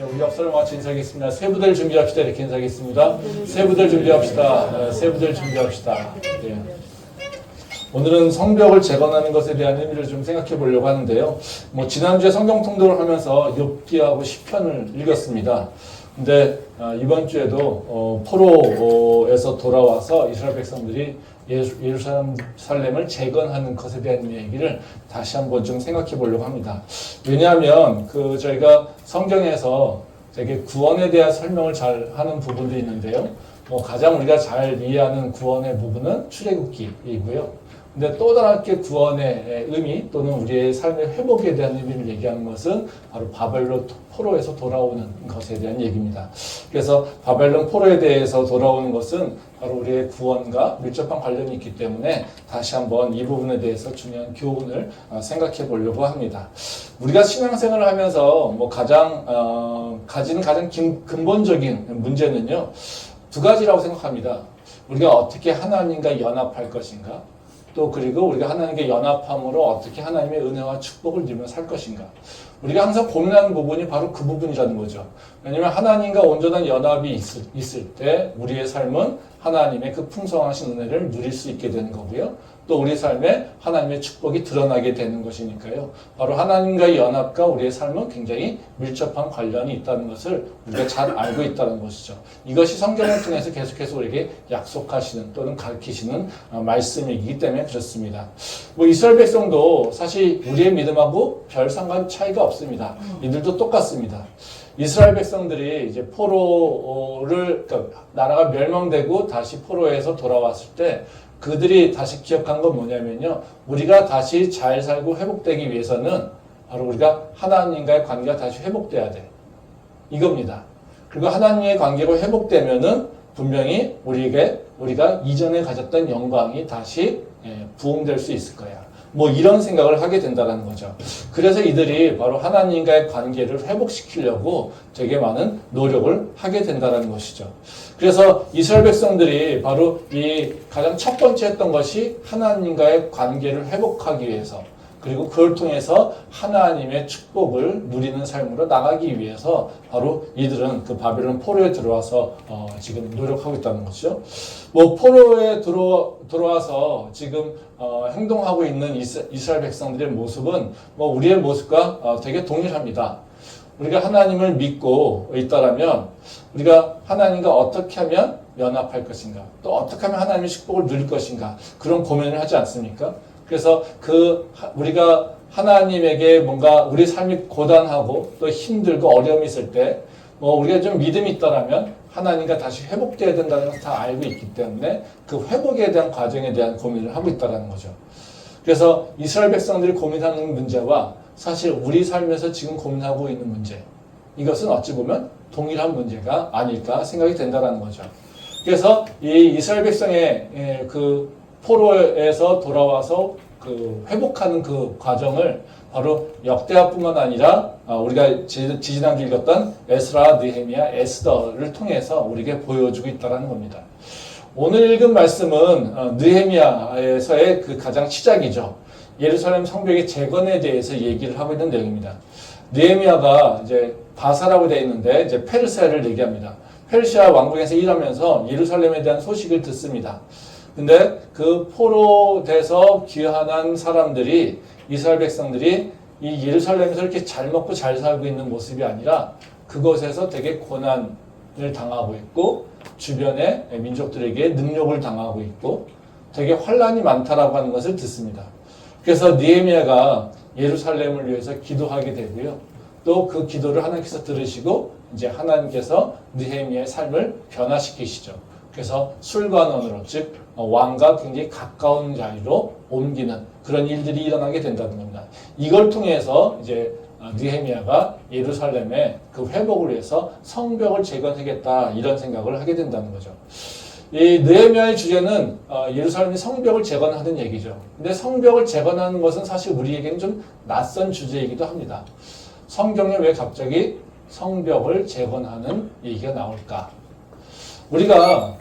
우리 옆사람 같이 인사하겠습니다. 세부들 준비합시다. 이렇게 인사하겠습니다. 세부들 준비합시다. 세부들 준비합시다. 예. 오늘은 성벽을 재건하는 것에 대한 의미를 좀 생각해 보려고 하는데요. 지난주에 성경 통독을 하면서 욥기하고 시편을 읽었습니다. 근데 이번 주에도 포로에서 돌아와서 이스라엘 백성들이 예루살렘을 재건하는 것에 대한 얘기를 다시 한번 좀 생각해 보려고 합니다. 왜냐하면 저희가 성경에서 되게 구원에 대한 설명을 잘 하는 부분도 있는데요. 가장 우리가 잘 이해하는 구원의 부분은 출애굽기이고요. 근데 또 다르게 구원의 의미 또는 우리의 삶의 회복에 대한 의미를 얘기하는 것은 바로 바벨론 포로에서 돌아오는 것에 대한 얘기입니다. 그래서 바벨론 포로에 대해서 돌아오는 것은 바로 우리의 구원과 밀접한 관련이 있기 때문에 다시 한번 이 부분에 대해서 중요한 교훈을 생각해 보려고 합니다. 우리가 신앙생활을 하면서 가지는 가장 근본적인 문제는요, 두 가지라고 생각합니다. 우리가 어떻게 하나님과 연합할 것인가, 또 그리고 우리가 하나님께 연합함으로 어떻게 하나님의 은혜와 축복을 누리며 살 것인가. 우리가 항상 고민하는 부분이 바로 그 부분이라는 거죠. 왜냐하면 하나님과 온전한 연합이 있을 때 우리의 삶은 하나님의 그 풍성하신 은혜를 누릴 수 있게 되는 거고요. 또 우리 삶에 하나님의 축복이 드러나게 되는 것이니까요. 바로 하나님과의 연합과 우리의 삶은 굉장히 밀접한 관련이 있다는 것을 우리가 잘 알고 있다는 것이죠. 이것이 성경을 통해서 계속해서 우리에게 약속하시는 또는 가르치시는 말씀이기 때문에 그렇습니다. 이스라엘 백성도 사실 우리의 믿음하고 별 상관 차이가 없습니다. 이들도 똑같습니다. 이스라엘 백성들이 이제 나라가 멸망되고 다시 포로에서 돌아왔을 때 그들이 다시 기억한 건 뭐냐면요. 우리가 다시 잘 살고 회복되기 위해서는 바로 우리가 하나님과의 관계가 다시 회복돼야 돼. 이겁니다. 그리고 하나님의 관계가 회복되면은 분명히 우리가 이전에 가졌던 영광이 다시 부흥될 수 있을 거야. 이런 생각을 하게 된다는 거죠. 그래서 이들이 바로 하나님과의 관계를 회복시키려고 되게 많은 노력을 하게 된다는 것이죠. 그래서 이스라엘 백성들이 바로 이 가장 첫 번째 했던 것이 하나님과의 관계를 회복하기 위해서, 그리고 그걸 통해서 하나님의 축복을 누리는 삶으로 나가기 위해서 바로 이들은 그 바벨론 포로에 들어와서 지금 노력하고 있다는 것이죠. 포로에 들어와서 지금 행동하고 있는 이스라엘 백성들의 모습은 우리의 모습과 되게 동일합니다. 우리가 하나님을 믿고 있다라면 우리가 하나님과 어떻게 하면 연합할 것인가, 또 어떻게 하면 하나님의 축복을 누릴 것인가, 그런 고민을 하지 않습니까? 그래서 우리가 하나님에게 뭔가 우리 삶이 고단하고 또 힘들고 어려움이 있을 때 우리가 좀 믿음이 있다라면 하나님과 다시 회복돼야 된다는 것을 다 알고 있기 때문에 그 회복에 대한 과정에 대한 고민을 하고 있다는 거죠. 그래서 이스라엘 백성들이 고민하는 문제와 사실 우리 삶에서 지금 고민하고 있는 문제, 이것은 어찌 보면 동일한 문제가 아닐까 생각이 된다는 거죠. 그래서 이 이스라엘 백성의 그 포로에서 돌아와서 회복하는 그 과정을 바로 역대하뿐만 아니라 우리가 지지난주 읽었던 에스라, 느헤미야, 에스더를 통해서 우리에게 보여주고 있다는 겁니다. 오늘 읽은 말씀은 느헤미야에서의 그 가장 시작이죠. 예루살렘 성벽의 재건에 대해서 얘기를 하고 있는 내용입니다. 느헤미야가 이제 바사라고 되어 있는데 이제 페르시아를 얘기합니다. 페르시아 왕국에서 일하면서 예루살렘에 대한 소식을 듣습니다. 근데 그 포로돼서 귀환한 사람들이, 이스라엘 백성들이 이 예루살렘에서 이렇게 잘 먹고 잘 살고 있는 모습이 아니라 그곳에서 되게 고난을 당하고 있고 주변의 민족들에게 능욕을 당하고 있고 되게 환란이 많다라고 하는 것을 듣습니다. 그래서 느헤미야가 예루살렘을 위해서 기도하게 되고요. 또 그 기도를 하나님께서 들으시고 이제 하나님께서 느헤미야의 삶을 변화시키시죠. 그래서 술관원으로, 즉 왕과 굉장히 가까운 자리로 옮기는 그런 일들이 일어나게 된다는 겁니다. 이걸 통해서 이제 느헤미야가 예루살렘의 그 회복을 위해서 성벽을 재건하겠다, 이런 생각을 하게 된다는 거죠. 이 느헤미야의 주제는 예루살렘의 성벽을 재건하는 얘기죠. 근데 성벽을 재건하는 것은 사실 우리에게는 좀 낯선 주제이기도 합니다. 성경에 왜 갑자기 성벽을 재건하는 얘기가 나올까? 우리가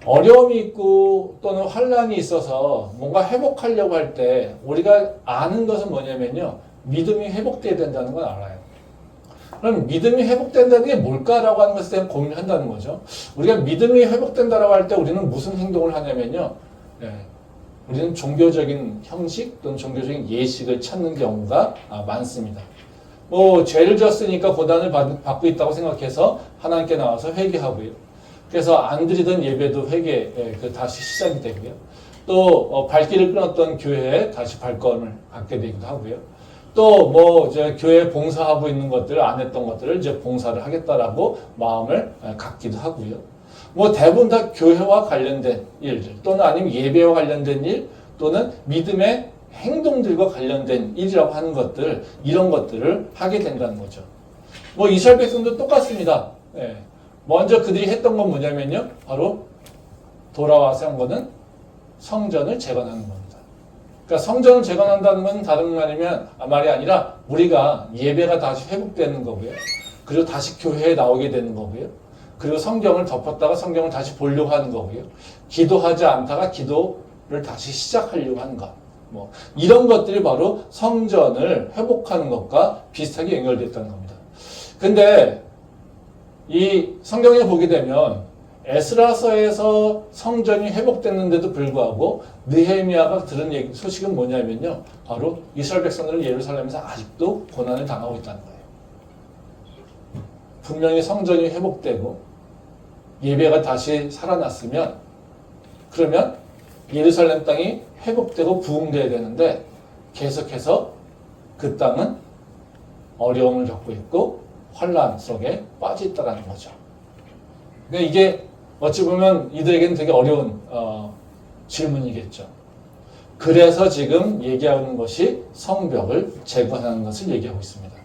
어려움이 있고 또는 환란이 있어서 뭔가 회복하려고 할 때 우리가 아는 것은 뭐냐면요, 믿음이 회복돼야 된다는 건 알아요. 그럼 믿음이 회복된다는 게 뭘까라고 하는 것에 대한 고민을 한다는 거죠. 우리가 믿음이 회복된다라고 할 때 우리는 무슨 행동을 하냐면요. 예, 우리는 종교적인 형식 또는 종교적인 예식을 찾는 경우가 많습니다. 뭐 죄를 졌으니까 고난을 받고 있다고 생각해서 하나님께 나와서 회개하고요. 그래서 안 드리던 예배도 다시 시작이 되고요. 또 발길을 끊었던 교회에 다시 발걸음을 갖게 되기도 하고요. 또 뭐 이제 교회 봉사하고 있는 것들 안 했던 것들을 이제 봉사를 하겠다라고 마음을 갖기도 하고요. 뭐 대부분 다 교회와 관련된 일들 또는 아니면 예배와 관련된 일 또는 믿음의 행동들과 관련된 일이라고 하는 것들 이런 것들을 하게 된다는 거죠. 뭐 이스라엘 백성도 똑같습니다. 예. 먼저 그들이 했던 건 뭐냐면요. 바로 돌아와서 한 거는 성전을 재건하는 겁니다. 그러니까 성전을 재건한다는 건 다른 말이 아니라 우리가 예배가 다시 회복되는 거고요. 그리고 다시 교회에 나오게 되는 거고요. 그리고 성경을 덮었다가 성경을 다시 보려고 하는 거고요. 기도하지 않다가 기도를 다시 시작하려고 하는 것. 뭐 이런 것들이 바로 성전을 회복하는 것과 비슷하게 연결됐다는 겁니다. 근데 이 성경에 보게 되면 에스라서에서 성전이 회복됐는데도 불구하고 느헤미야가 들은 소식은 뭐냐면요. 바로 이스라엘 백성들은 예루살렘에서 아직도 고난을 당하고 있다는 거예요. 분명히 성전이 회복되고 예배가 다시 살아났으면 그러면 예루살렘 땅이 회복되고 부흥돼야 되는데 계속해서 그 땅은 어려움을 겪고 있고 환란 속에 빠져 있다는 거죠. 그러니까 이게 어찌 보면 이들에게는 되게 어려운 질문이겠죠. 그래서 지금 얘기하는 것이 성벽을 재건하는 것을 얘기하고 있습니다.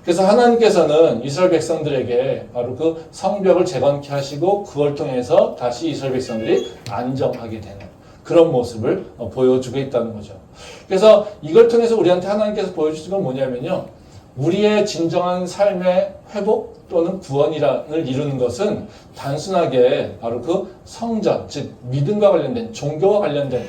그래서 하나님께서는 이스라엘 백성들에게 바로 그 성벽을 재건케 하시고 그걸 통해서 다시 이스라엘 백성들이 안정하게 되는 그런 모습을 보여주고 있다는 거죠. 그래서 이걸 통해서 우리한테 하나님께서 보여주신 건 뭐냐면요. 우리의 진정한 삶의 회복 또는 구원을 이루는 것은 단순하게 바로 그 성전, 즉 믿음과 관련된 종교와 관련된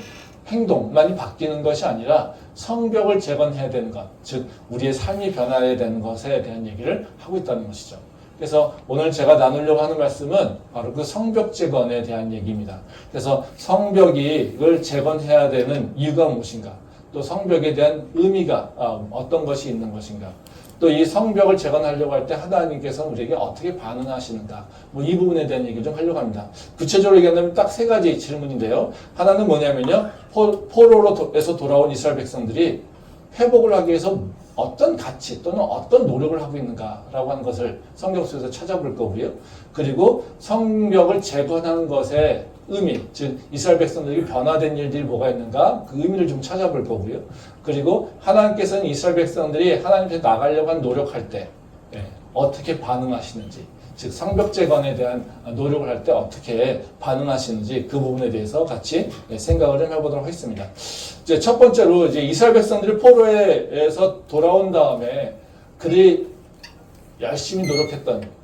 행동만이 바뀌는 것이 아니라 성벽을 재건해야 되는 것, 즉 우리의 삶이 변화해야 되는 것에 대한 얘기를 하고 있다는 것이죠. 그래서 오늘 제가 나누려고 하는 말씀은 바로 그 성벽 재건에 대한 얘기입니다. 그래서 성벽을 재건해야 되는 이유가 무엇인가, 또 성벽에 대한 의미가 어떤 것이 있는 것인가, 또 이 성벽을 재건하려고 할 때 하나님께서는 우리에게 어떻게 반응하시는가, 뭐 이 부분에 대한 얘기를 좀 하려고 합니다. 구체적으로 얘기하면 딱 세 가지 질문인데요. 하나는 뭐냐면요. 포로에서 돌아온 이스라엘 백성들이 회복을 하기 위해서 어떤 가치 또는 어떤 노력을 하고 있는가라고 하는 것을 성경 속에서 찾아볼 거고요. 그리고 성벽을 재건하는 것의 의미, 즉 이스라엘 백성들이 변화된 일들이 뭐가 있는가 그 의미를 좀 찾아볼 거고요. 그리고 하나님께서는 이스라엘 백성들이 하나님께 나가려고 한 노력할 때 어떻게 반응하시는지, 즉 성벽 재건에 대한 노력을 할 때 어떻게 반응하시는지 그 부분에 대해서 같이 생각을 좀 해보도록 하겠습니다. 이제 첫 번째로 이제 이스라엘 백성들이 포로에서 돌아온 다음에 그들이 열심히 노력했던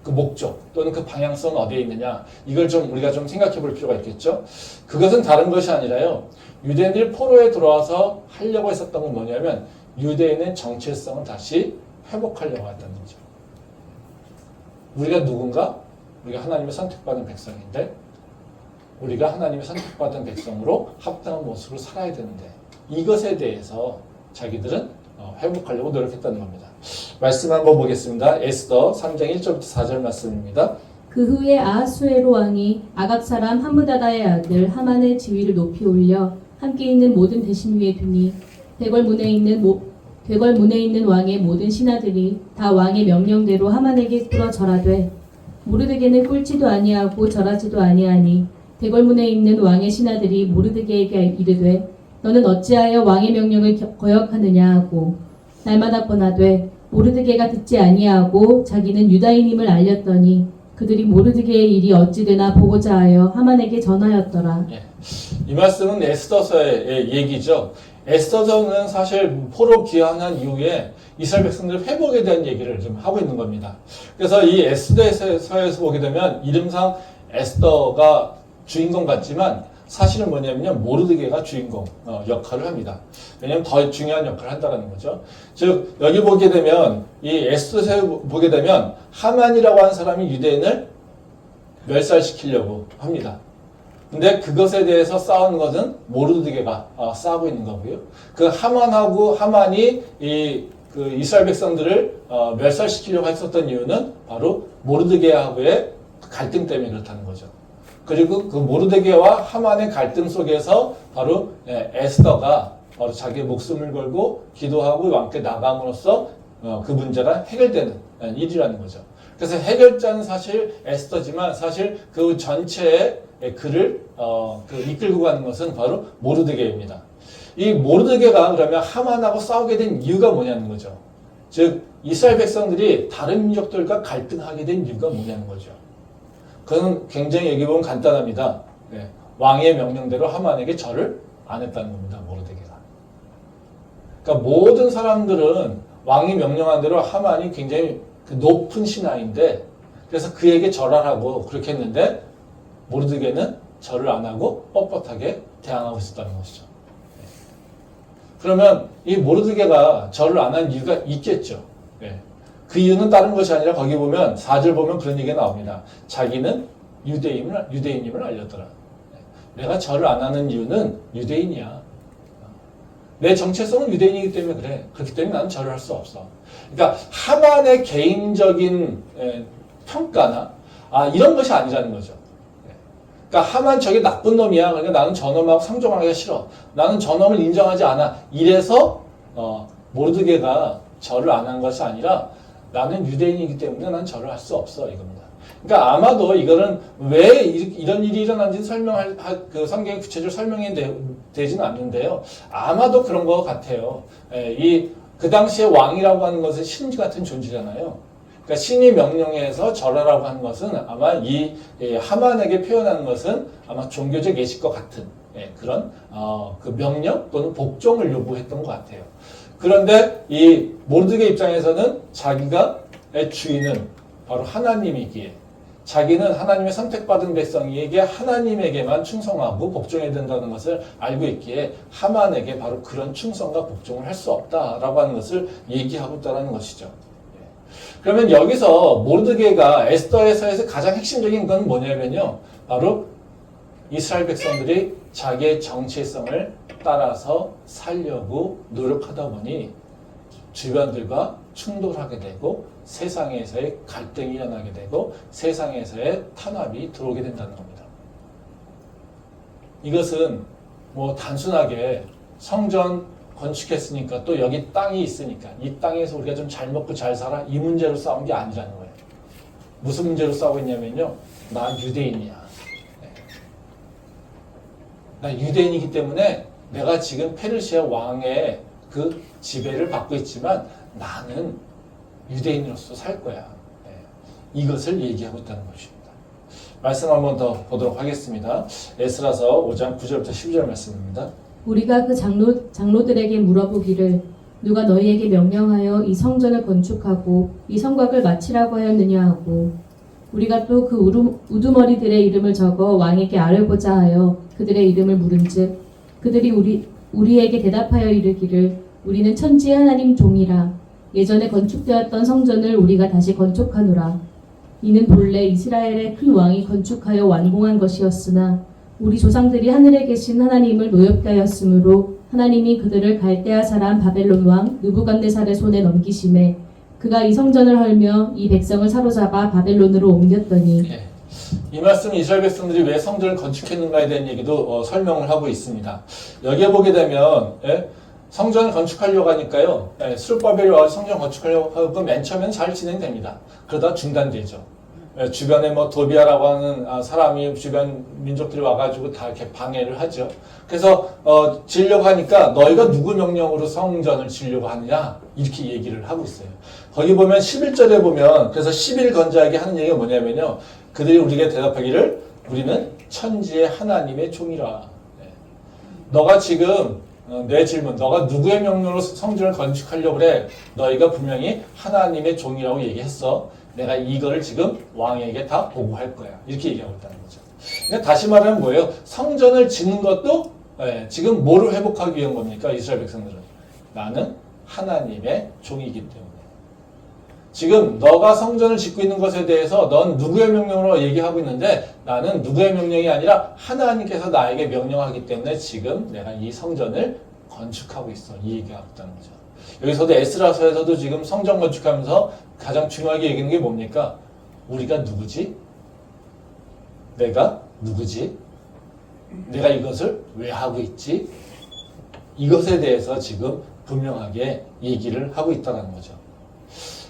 그 목적 또는 그 방향성은 어디에 있느냐, 이걸 좀 우리가 좀 생각해 볼 필요가 있겠죠. 그것은 다른 것이 아니라요, 유대인들이 포로에 들어와서 하려고 했었던 건 뭐냐면 유대인의 정체성을 다시 회복하려고 했다는 거죠. 우리가 누군가? 우리가 하나님의 선택받은 백성인데 우리가 하나님의 선택받은 백성으로 합당한 모습으로 살아야 되는데 이것에 대해서 자기들은 회복하려고 노력했다는 겁니다. 말씀 한번 보겠습니다. 에스더 3장 1절부터 4절 말씀입니다. 그 후에 아하수에로 왕이 아각 사람 함므다다의 아들 하만의 지위를 높이 올려 함께 있는 모든 대신 위에 두니 대궐 문에 있는 왕의 모든 신하들이 다 왕의 명령대로 하만에게 꿇어 절하되 모르드게는 꿇지도 아니하고 절하지도 아니하니 대궐 문에 있는 왕의 신하들이 모르드게에게 이르되 너는 어찌하여 왕의 명령을 거역하느냐 하고 날마다 권하되 모르드게가 듣지 아니하고 자기는 유다인임을 알렸더니 그들이 모르드게의 일이 어찌 되나 보고자 하여 하만에게 전하였더라. 이 말씀은 에스더서의 얘기죠. 에스더서는 사실 포로 귀환한 이후에 이스라엘 백성들 회복에 대한 얘기를 좀 하고 있는 겁니다. 그래서 이 에스더서에서 보게 되면 이름상 에스더가 주인공 같지만 사실은 뭐냐면요, 모르드게가 주인공 역할을 합니다. 왜냐하면 더 중요한 역할을 한다는 거죠. 즉 여기 보게 되면 이 에스더에 보게 되면 하만이라고 하는 사람이 유대인을 멸살시키려고 합니다. 근데 그것에 대해서 싸우는 것은 모르드게가 싸우고 있는 거고요. 그 하만이 그 이스라엘 백성들을 멸살시키려고 했었던 이유는 바로 모르드게하고의 갈등 때문에 그렇다는 거죠. 그리고 그 모르드게와 하만의 갈등 속에서 바로 에스더가 바로 자기의 목숨을 걸고 기도하고 왕께 나감으로써 그 문제가 해결되는 일이라는 거죠. 그래서 해결자는 사실 에스더지만 사실 그 전체의 글을 이끌고 가는 것은 바로 모르드게입니다. 이 모르드게가 그러면 하만하고 싸우게 된 이유가 뭐냐는 거죠. 즉 이스라엘 백성들이 다른 민족들과 갈등하게 된 이유가 뭐냐는 거죠. 그건 굉장히 얘기해보면 간단합니다. 왕의 명령대로 하만에게 절을 안 했다는 겁니다. 모르드게가. 그러니까 모든 사람들은 왕이 명령한 대로 하만이 굉장히 높은 신하인데 그래서 그에게 절하라고 그렇게 했는데 모르드게는 절을 안 하고 뻣뻣하게 대항하고 있었다는 것이죠. 그러면 이 모르드게가 절을 안 한 이유가 있겠죠. 그 이유는 다른 것이 아니라 거기 보면 4절 보면 그런 얘기가 나옵니다. 자기는 유대인임을 알렸더라. 내가 절을 안 하는 이유는 유대인이야. 내 정체성은 유대인이기 때문에 그래. 그렇기 때문에 나는 절을 할 수 없어. 그러니까 하만의 개인적인 평가나 이런 것이 아니라는 거죠. 그러니까 하만 저게 나쁜 놈이야. 그러니까 나는 저놈하고 상종하기가 싫어. 나는 저놈을 인정하지 않아. 이래서 모르드게가 절을 안 한 것이 아니라 나는 유대인이기 때문에 난 절을 할 수 없어 이겁니다. 그러니까 아마도 이거는 왜 이런 일이 일어난지는 그 성경에 구체적으로 설명이 되지는 않는데요. 아마도 그런 것 같아요. 그 당시에 왕이라고 하는 것은 신 같은 존재잖아요. 그러니까 신이 명령해서 절하라고 하는 것은 아마 이 하만에게 표현하는 것은 아마 종교적 예식과 같은 그런 그 명령 또는 복종을 요구했던 것 같아요. 그런데 이 모르드게 입장에서는 자기가의 주인은 바로 하나님이기에 자기는 하나님의 선택받은 백성에게 하나님에게만 충성하고 복종해야 된다는 것을 알고 있기에 하만에게 바로 그런 충성과 복종을 할 수 없다라고 하는 것을 얘기하고 있다는 것이죠. 그러면 여기서 모르드게가 에스더에서의 가장 핵심적인 건 뭐냐면요. 바로 이스라엘 백성들이 자기의 정체성을 따라서 살려고 노력하다 보니 주변들과 충돌하게 되고 세상에서의 갈등이 일어나게 되고 세상에서의 탄압이 들어오게 된다는 겁니다. 이것은 뭐 단순하게 성전 건축했으니까 또 여기 땅이 있으니까 이 땅에서 우리가 좀 잘 먹고 잘 살아 이 문제로 싸운 게 아니라는 거예요. 무슨 문제로 싸우고 있냐면요. 나 유대인이야. 나 유대인이기 때문에 내가 지금 페르시아 왕의 그 지배를 받고 있지만 나는 유대인으로서 살 거야. 이것을 얘기하고 있다는 것입니다. 말씀 한번 더 보도록 하겠습니다. 에스라서 5장 9절부터 12절 말씀입니다. 우리가 그 장로들에게 물어보기를 누가 너희에게 명령하여 이 성전을 건축하고 이 성곽을 마치라고 하였느냐 하고 우리가 또 그 우두머리들의 이름을 적어 왕에게 아뢰고자 하여 그들의 이름을 물은즉 그들이 우리에게 대답하여 이르기를 우리는 천지의 하나님 종이라 예전에 건축되었던 성전을 우리가 다시 건축하노라. 이는 본래 이스라엘의 큰 왕이 건축하여 완공한 것이었으나 우리 조상들이 하늘에 계신 하나님을 노엽게 하였으므로 하나님이 그들을 갈대아 사람 바벨론 왕 느부갓네살의 손에 넘기심에 그가 이 성전을 헐며 이 백성을 사로잡아 바벨론으로 옮겼더니 이 말씀 이스라엘 백성들이 왜 성전을 건축했는가에 대한 얘기도 설명을 하고 있습니다. 여기에 보게 되면 성전을 건축하려고 하니까요. 스룹바벨이 와서 성전 건축하려고 하고 맨 처음에는 잘 진행됩니다. 그러다 중단되죠. 주변에 뭐 도비아라고 하는 사람이 주변 민족들이 와가지고 다 이렇게 방해를 하죠. 그래서 지으려고 하니까 너희가 누구 명령으로 성전을 지으려고 하느냐 이렇게 얘기를 하고 있어요. 거기 보면 11절에 보면 그래서 10일 건자하게 하는 얘기가 뭐냐면요. 그들이 우리에게 대답하기를 우리는 천지의 하나님의 종이라. 너가 지금 내 질문, 너가 누구의 명령으로 성전을 건축하려고 그래? 너희가 분명히 하나님의 종이라고 얘기했어. 내가 이거를 지금 왕에게 다 보고할 거야. 이렇게 얘기하고 있다는 거죠. 근데 다시 말하면 뭐예요? 성전을 짓는 것도 지금 뭐를 회복하기 위한 겁니까? 이스라엘 백성들은. 나는 하나님의 종이기 때문에. 지금 너가 성전을 짓고 있는 것에 대해서 넌 누구의 명령으로 얘기하고 있는데 나는 누구의 명령이 아니라 하나님께서 나에게 명령하기 때문에 지금 내가 이 성전을 건축하고 있어. 이 얘기하고 있다는 거죠. 여기서도 에스라서에서도 지금 성전 건축하면서 가장 중요하게 얘기하는 게 뭡니까? 우리가 누구지? 내가 누구지? 내가 이것을 왜 하고 있지? 이것에 대해서 지금 분명하게 얘기를 하고 있다는 거죠.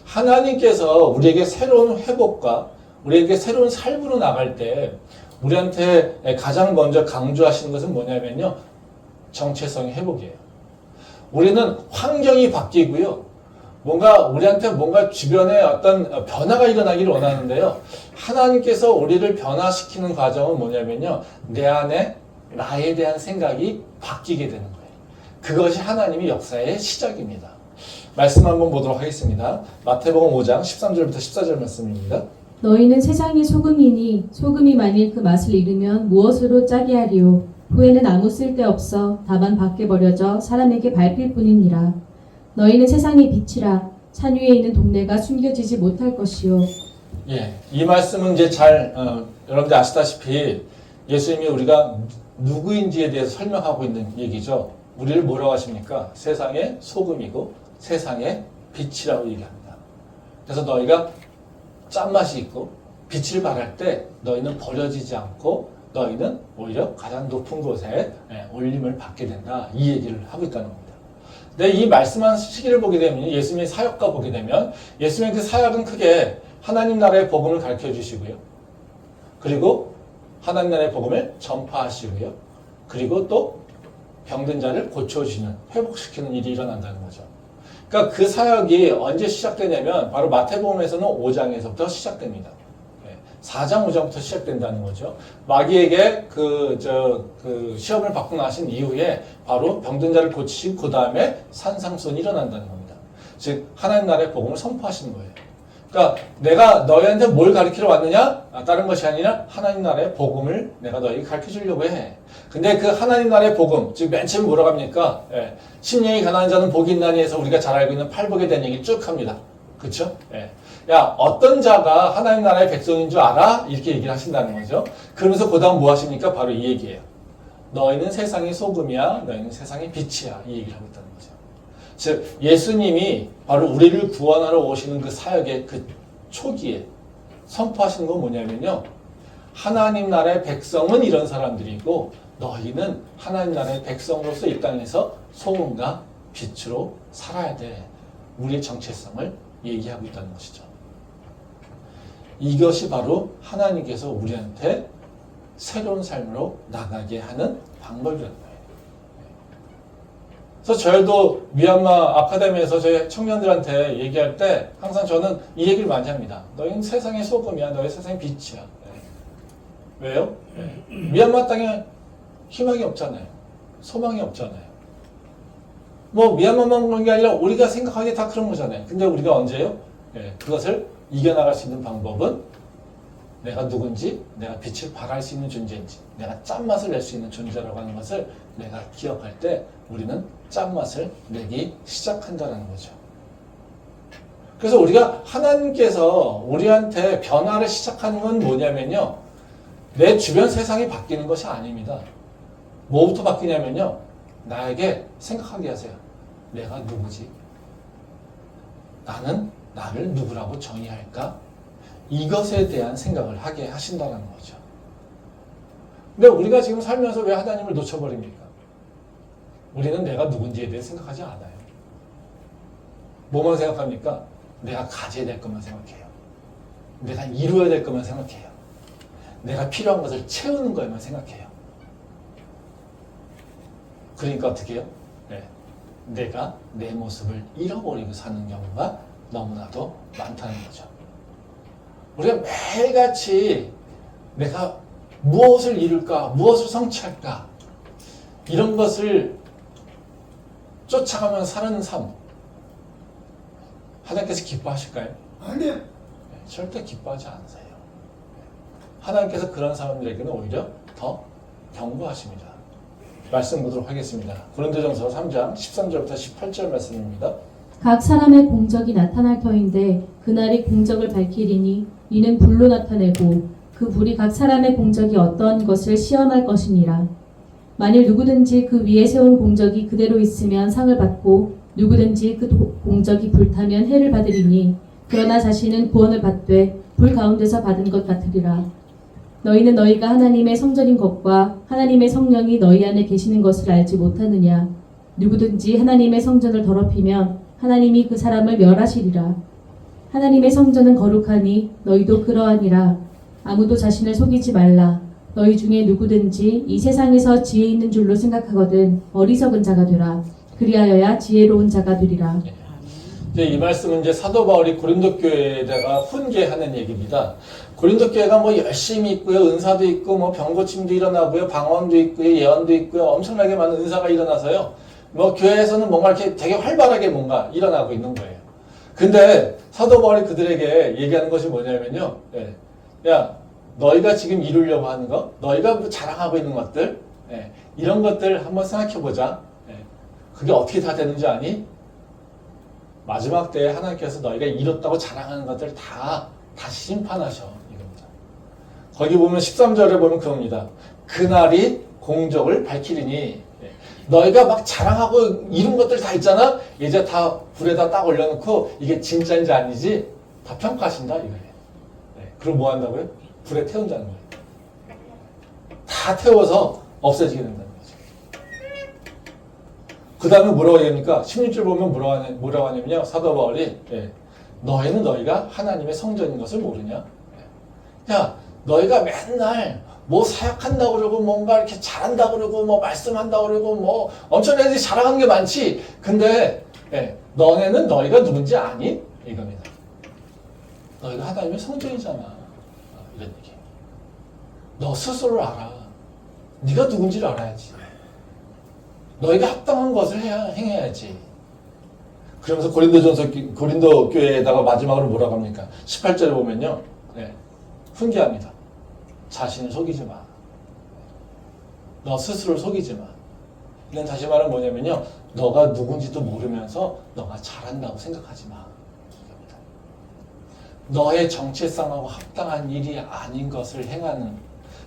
하나님께서 우리에게 새로운 회복과 우리에게 새로운 삶으로 나갈 때 우리한테 가장 먼저 강조하시는 것은 뭐냐면요. 정체성의 회복이에요. 우리는 환경이 바뀌고요. 우리한테 뭔가 주변에 어떤 변화가 일어나기를 원하는데요. 하나님께서 우리를 변화시키는 과정은 뭐냐면요. 내 안에 나에 대한 생각이 바뀌게 되는 거예요. 그것이 하나님의 역사의 시작입니다. 말씀 한번 보도록 하겠습니다. 마태복음 5장 13절부터 14절 말씀입니다. 너희는 세상의 소금이니 소금이 만일 그 맛을 잃으면 무엇으로 짜게 하리요? 후에는 아무 쓸데없어 다만 밖에 버려져 사람에게 밟힐 뿐이니라. 너희는 세상의 빛이라. 산 위에 있는 동네가 숨겨지지 못할 것이요. 예, 이 말씀은 이제 여러분들 아시다시피 예수님이 우리가 누구인지에 대해서 설명하고 있는 얘기죠. 우리를 뭐라고 하십니까? 세상의 소금이고 세상의 빛이라고 얘기합니다. 그래서 너희가 짠맛이 있고 빛을 발할 때 너희는 버려지지 않고 너희는 오히려 가장 높은 곳에 올림을 받게 된다. 이 얘기를 하고 있다는 겁니다. 근데 이 말씀한 시기를 보게 되면 예수님의 사역과 보게 되면 예수님의 그 사역은 크게 하나님 나라의 복음을 가르쳐 주시고요. 그리고 하나님 나라의 복음을 전파하시고요. 그리고 또 병든 자를 고쳐주시는, 회복시키는 일이 일어난다는 거죠. 그러니까 그 사역이 언제 시작되냐면 바로 마태복음에서는 5장에서부터 시작됩니다. 4장, 5장부터 시작된다는 거죠. 마귀에게 시험을 받고 나신 이후에 바로 병든 자를 고치시고 그 다음에 산상수훈이 일어난다는 겁니다. 즉 하나님 나라의 복음을 선포하시는 거예요. 그러니까 내가 너희한테 뭘 가르치러 왔느냐? 다른 것이 아니라 하나님 나라의 복음을 내가 너희에게 가르쳐 주려고 해. 근데 그 하나님 나라의 복음, 즉 맨 처음 뭐라고 합니까? 심령이 가난한 자는 복이 있나니 해서 우리가 잘 알고 있는 팔복에 대한 얘기를 쭉 합니다. 그렇죠? 야, 어떤 자가 하나님 나라의 백성인 줄 알아? 이렇게 얘기를 하신다는 거죠. 그러면서 그 다음 뭐 하십니까? 바로 이 얘기예요. 너희는 세상의 소금이야. 너희는 세상의 빛이야. 이 얘기를 하고 있다는 거죠. 즉 예수님이 바로 우리를 구원하러 오시는 그 사역의 그 초기에 선포하시는 건 뭐냐면요. 하나님 나라의 백성은 이런 사람들이고 너희는 하나님 나라의 백성으로서 이 땅에서 소금과 빛으로 살아야 돼. 우리의 정체성을 얘기하고 있다는 것이죠. 이것이 바로 하나님께서 우리한테 새로운 삶으로 나가게 하는 방법이라는 거예요. 그래서 저희도 미얀마 아카데미에서 저희 청년들한테 얘기할 때 항상 저는 이 얘기를 많이 합니다. 너희는 세상의 소금이야. 너희 세상의 빛이야. 왜요? 미얀마 땅에 희망이 없잖아요. 소망이 없잖아요. 뭐 미얀마만 그런 게 아니라 우리가 생각하기에 다 그런 거잖아요. 근데 우리가 언제요? 그것을 이겨나갈 수 있는 방법은 내가 누군지, 내가 빛을 발할 수 있는 존재인지, 내가 짠맛을 낼 수 있는 존재라고 하는 것을 내가 기억할 때 우리는 짠맛을 내기 시작한다는 거죠. 그래서 우리가 하나님께서 우리한테 변화를 시작하는 건 뭐냐면요. 내 주변 세상이 바뀌는 것이 아닙니다. 뭐부터 바뀌냐면요. 나에게 생각하게 하세요. 내가 누구지? 나는 나를 누구라고 정의할까? 이것에 대한 생각을 하게 하신다는 거죠. 근데 우리가 지금 살면서 왜 하나님을 놓쳐버립니까? 우리는 내가 누군지에 대해 생각하지 않아요. 뭐만 생각합니까? 내가 가져야 될 것만 생각해요. 내가 이루어야 될 것만 생각해요. 내가 필요한 것을 채우는 것만 생각해요. 그러니까 어떻게 해요? 내가 내 모습을 잃어버리고 사는 경우가 너무나도 많다는 거죠. 우리가 매일같이 내가 무엇을 이룰까, 무엇을 성취할까 이런 것을 쫓아가면서 사는 삶 하나님께서 기뻐하실까요? 아니요. 절대 기뻐하지 않으세요. 하나님께서 그런 사람들에게는 오히려 더 경고하십니다. 말씀 보도록 하겠습니다. 고린도전서 3장 13절부터 18절 말씀입니다. 각 사람의 공적이 나타날 터인데 그날이 공적을 밝히리니 이는 불로 나타내고 그 불이 각 사람의 공적이 어떤 것을 시험할 것이니라. 만일 누구든지 그 위에 세운 공적이 그대로 있으면 상을 받고 누구든지 그 공적이 불타면 해를 받으리니 그러나 자신은 구원을 받되 불 가운데서 받은 것 같으리라. 너희는 너희가 하나님의 성전인 것과 하나님의 성령이 너희 안에 계시는 것을 알지 못하느냐. 누구든지 하나님의 성전을 더럽히면 하나님이 그 사람을 멸하시리라. 하나님의 성전은 거룩하니 너희도 그러하니라. 아무도 자신을 속이지 말라. 너희 중에 누구든지 이 세상에서 지혜 있는 줄로 생각하거든 어리석은 자가 되라. 그리하여야 지혜로운 자가 되리라. 이제 이 말씀은 이제 사도 바울이 고린도 교회에다가 훈계하는 얘기입니다. 고린도 교회가 뭐 열심히 있고요, 은사도 있고, 뭐 병고침도 일어나고요, 방언도 있고요, 예언도 있고요, 엄청나게 많은 은사가 일어나서요. 뭐 교회에서는 뭔가 이렇게 되게 활발하게 뭔가 일어나고 있는 거예요. 근데 사도 바울이 그들에게 얘기하는 것이 뭐냐면요, 야, 너희가 지금 이루려고 하는 거, 너희가 뭐 자랑하고 있는 것들, 이런 것들 한번 생각해보자. 그게 어떻게 다 되는지 아니? 마지막 때에 하나님께서 너희가 이뤘다고 자랑하는 것들 다 다시 심판하셔. 이겁니다. 거기 보면 13절에 보면 그겁니다. 그날이 공적을 밝히리니 너희가 막 자랑하고 이룬 것들 다 있잖아. 이제 다 불에다 딱 올려놓고 이게 진짜인지 아니지 다 평가하신다 이거예요. 그럼 뭐 한다고요? 불에 태운다는 거예요. 다 태워서 없애지게 된다는 거죠. 그 다음에 뭐라고 얘기합니까? 16절 보면 뭐라고 하냐면요. 사도 바울이 너희는 너희가 하나님의 성전인 것을 모르냐? 야, 너희가 맨날 뭐 사역한다고 그러고 뭔가 이렇게 잘한다고 그러고 뭐 말씀한다고 그러고 뭐 엄청나게 자랑하는 게 많지. 근데 너네는 너희가 누군지 아니? 이겁니다. 너희가 하나님의 성전이잖아. 이런 얘기예요. 너 스스로를 알아. 네가 누군지를 알아야지. 너희가 합당한 것을 행해야지. 그러면서 고린도 교회에다가 마지막으로 뭐라고 합니까? 18절에 보면요. 훈계합니다. 자신을 속이지 마. 너 스스로를 속이지 마. 이건 다시 말하면 뭐냐면요. 너가 누군지도 모르면서 너가 잘한다고 생각하지 마. 이겁니다. 너의 정체성하고 합당한 일이 아닌 것을 행하는,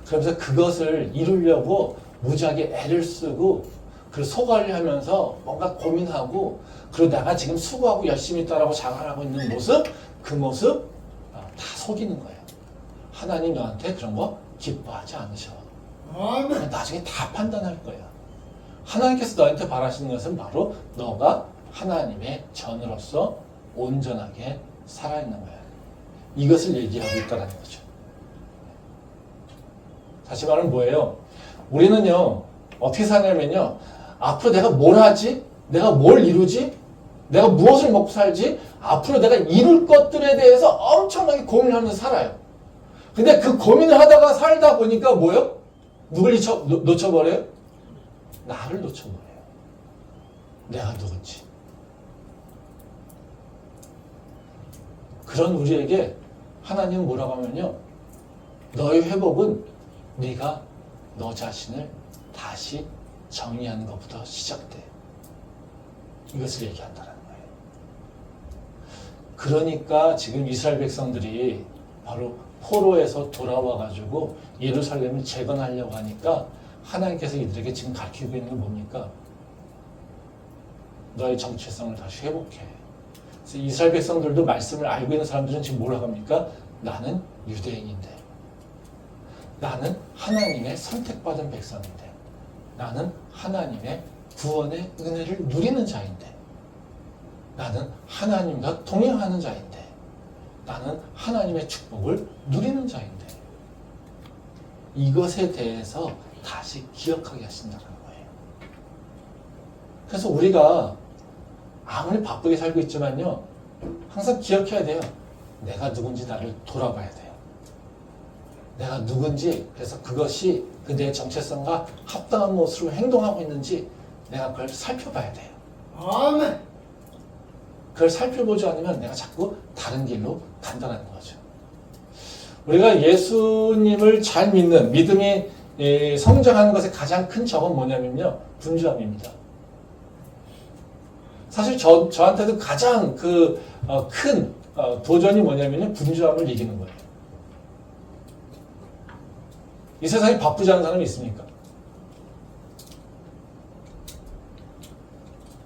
그러면서 그것을 이루려고 무지하게 애를 쓰고 그리고 속앓려 하면서 뭔가 고민하고 그리고 내가 지금 수고하고 열심히 있다라고 자랑하고 있는 모습, 그 모습 다 속이는 거예요. 하나님 너한테 그런 거 기뻐하지 않으셔. 나중에 다 판단할 거야. 하나님께서 너한테 바라시는 것은 바로 너가 하나님의 전으로서 온전하게 살아있는 거야. 이것을 얘기하고 있다는 거죠. 다시 말하면 뭐예요? 우리는요, 어떻게 사냐면요, 앞으로 내가 뭘 하지? 내가 뭘 이루지? 내가 무엇을 먹고 살지? 앞으로 내가 이룰 것들에 대해서 엄청나게 고민하면서 살아요. 근데 그 고민을 하다가 살다 보니까 뭐예요? 누굴 놓쳐버려요? 나를 놓쳐버려요. 내가 누군지. 그런 우리에게 하나님은 뭐라고 하면요. 너의 회복은 네가 너 자신을 다시 정의하는 것부터 시작돼. 이것을 얘기한다는 거예요. 그러니까 지금 이스라엘 백성들이 바로 포로에서 돌아와가지고 예루살렘을 재건하려고 하니까 하나님께서 이들에게 지금 가르치고 있는 게 뭡니까? 너의 정체성을 다시 회복해. 그래서 이스라엘 백성들도 말씀을 알고 있는 사람들은 지금 뭐라고 합니까? 나는 유대인인데, 나는 하나님의 선택받은 백성인데, 나는 하나님의 구원의 은혜를 누리는 자인데, 나는 하나님과 동행하는 자인데, 나는 하나님의 축복을 누리는 자인데, 이것에 대해서 다시 기억하게 하신다는 거예요. 그래서 우리가 아무리 바쁘게 살고 있지만요, 항상 기억해야 돼요. 내가 누군지 나를 돌아봐야 돼요. 내가 누군지, 그래서 그것이 내 정체성과 합당한 모습으로 행동하고 있는지 내가 그걸 살펴봐야 돼요. 아멘. 그걸 살펴보지 않으면 내가 자꾸 다른 길로 간다는 거죠. 우리가 예수님을 잘 믿는 믿음이 성장하는 것의 가장 큰 적은 뭐냐면요, 분주함입니다. 사실 저한테도 가장 큰 도전이 뭐냐면요, 분주함을 이기는 거예요. 이 세상에 바쁘지 않은 사람이 있습니까?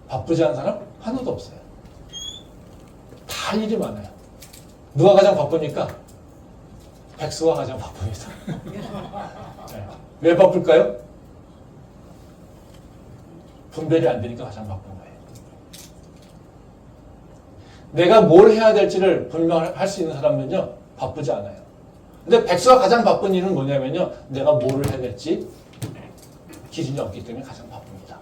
바쁘지 않은 사람 하나도 없어요. 다 일이 많아요. 누가 가장 바쁩니까? 백수가 가장 바쁩니다. 네. 왜 바쁠까요? 분별이 안 되니까 가장 바쁜 거예요. 내가 뭘 해야 될지를 분명할 수 있는 사람은요, 바쁘지 않아요. 근데 백수가 가장 바쁜 일은 뭐냐면요, 내가 뭐를 해야 될지 기준이 없기 때문에 가장 바쁩니다.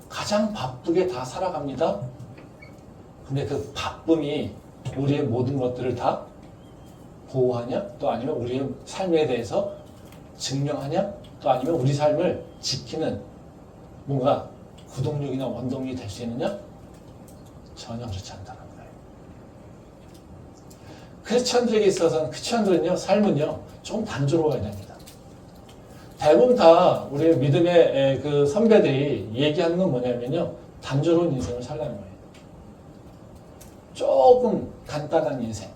가장 바쁘게 다 살아갑니다. 근데 그 바쁨이 우리의 모든 것들을 다 보호하냐? 또 아니면 우리의 삶에 대해서 증명하냐? 또 아니면 우리 삶을 지키는 뭔가 구동력이나 원동력이 될 수 있느냐? 전혀 그렇지 않다는 거예요. 크리스천들에게 있어서는, 크리스천들은요, 삶은요, 조금 단조로워야 됩니다. 대부분 다 우리 믿음의 그 선배들이 얘기하는 건 뭐냐면요, 단조로운 인생을 살라는 거예요. 조금 간단한 인생.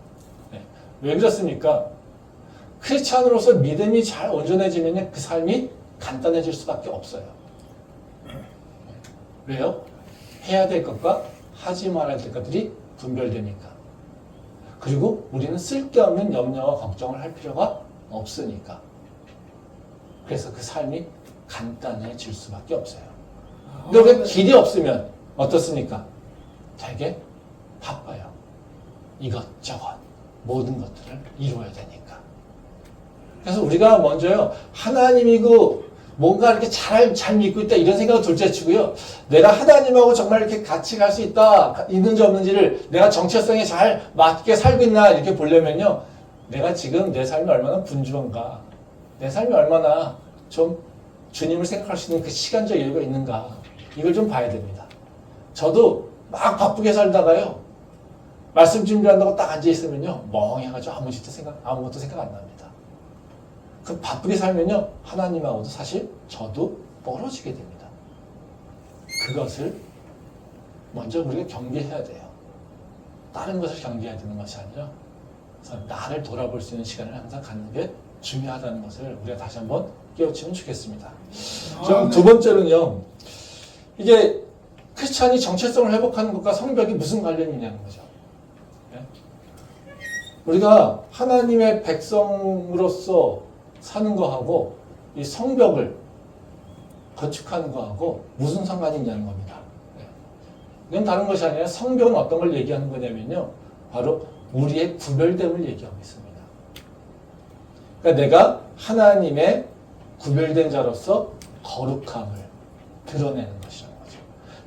네. 왜 그렇습니까? 크리스찬으로서 믿음이 잘 온전해지면 그 삶이 간단해질 수밖에 없어요. 왜요? 해야 될 것과 하지 말아야 될 것들이 분별되니까. 그리고 우리는 쓸데없는 염려와 걱정을 할 필요가 없으니까. 그래서 그 삶이 간단해질 수밖에 없어요. 근데 우리가 길이 없으면 어떻습니까? 되게 바빠요. 이것저것 모든 것들을 이루어야 되니까. 그래서 우리가 먼저요, 하나님이 뭔가 이렇게 잘 믿고 있다 이런 생각을 둘째치고요, 내가 하나님하고 정말 이렇게 같이 갈 수 있는지 없는지를 내가 정체성에 잘 맞게 살고 있나 이렇게 보려면요, 내가 지금 내 삶이 얼마나 분주한가, 내 삶이 얼마나 좀 주님을 생각할 수 있는 그 시간적 여유가 있는가, 이걸 좀 봐야 됩니다. 저도 막 바쁘게 살다가요, 말씀 준비한다고 딱 앉아있으면요, 멍해가지고 아무것도 생각 안 납니다. 그 바쁘게 살면요, 하나님하고도 사실 저도 멀어지게 됩니다. 그것을 먼저 우리가 경계해야 돼요. 다른 것을 경계해야 되는 것이 아니라, 그래서 나를 돌아볼 수 있는 시간을 항상 갖는 게 중요하다는 것을 우리가 다시 한번 깨우치면 좋겠습니다. 좀 두 번째는요, 이게 크리스찬이 정체성을 회복하는 것과 성벽이 무슨 관련이 있냐는 거죠. 우리가 하나님의 백성으로서 사는 거하고 이 성벽을 건축하는 거하고 무슨 상관이 있냐는 겁니다. 이건 다른 것이 아니라 성벽은 어떤 걸 얘기하는 거냐면요, 바로 우리의 구별됨을 얘기하고 있습니다. 그러니까 내가 하나님의 구별된 자로서 거룩함을 드러내는 것이라는 거죠.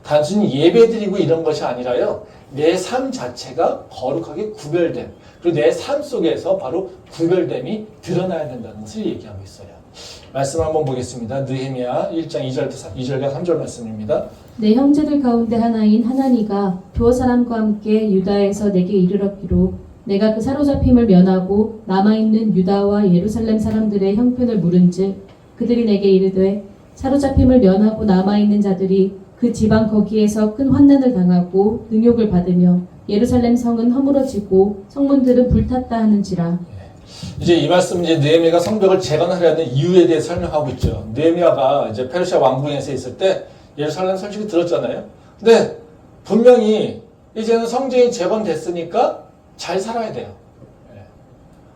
단순히 예배드리고 이런 것이 아니라요, 내 삶 자체가 거룩하게 구별됨, 그리고 내 삶 속에서 바로 구별됨이 드러나야 된다는 것을 얘기하고 있어요. 말씀 한번 보겠습니다. 느헤미야 1장 2절과 3절 말씀입니다. 내 형제들 가운데 하나인 하나니가 두어 사람과 함께 유다에서 내게 이르렀기로 내가 그 사로잡힘을 면하고 남아있는 유다와 예루살렘 사람들의 형편을 물은즉 그들이 내게 이르되 사로잡힘을 면하고 남아있는 자들이 그 지방 거기에서 큰 환난을 당하고 능욕을 받으며 예루살렘 성은 허물어지고 성문들은 불탔다 하는지라. 이제 이 말씀 이제 느헤미야가 성벽을 재건하려는 이유에 대해 설명하고 있죠. 느헤미야가 이제 페르시아 왕궁에서 있을 때 예루살렘 솔직히 들었잖아요. 근데 분명히 이제는 성전이 재건됐으니까 잘 살아야 돼요.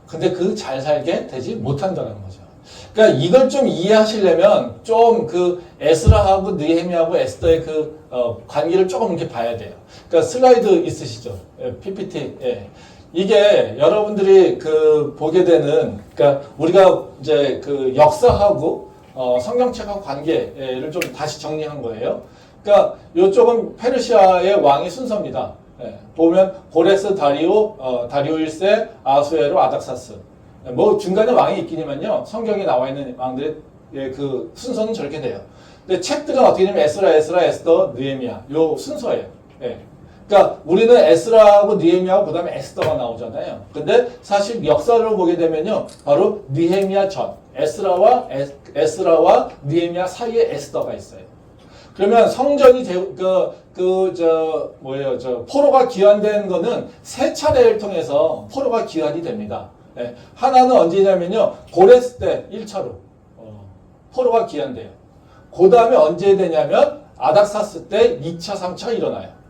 근데 그 잘 살게 되지 못한다는 거죠. 그러니까 이걸 좀 이해하시려면 좀 그 에스라하고 느헤미야하고 에스더의 그 관계를 조금 이렇게 봐야 돼요. 그러니까 슬라이드 있으시죠? PPT. 예. 이게 여러분들이 그 보게 되는, 그러니까 우리가 이제 그 역사하고 성경책하고 관계를 좀 다시 정리한 거예요. 그러니까 이쪽은 페르시아의 왕의 순서입니다. 예. 보면 고레스, 다리오 1세, 아수에로, 아닥사스. 뭐 중간에 왕이 있기니만요, 성경에 나와 있는 왕들의 그 순서는 저렇게 돼요. 근데 책들은 어떻게 되냐면 에스라, 에스더, 느헤미야 요 순서예요. 예. 그러니까 우리는 에스라하고 느헤미야하고 그 다음에 에스더가 나오잖아요. 근데 사실 역사를 보게 되면요, 바로 느헤미야 전 에스라와 느헤미야 사이에 에스더가 있어요. 그러면 성전이 포로가 귀환된 거는 세 차례를 통해서 포로가 귀환이 됩니다. 예, 하나는 언제냐면요, 고레스 때 1차로 포로가 귀환돼요. 그 다음에 언제 되냐면 아닥사스 때 2차, 3차 일어나요.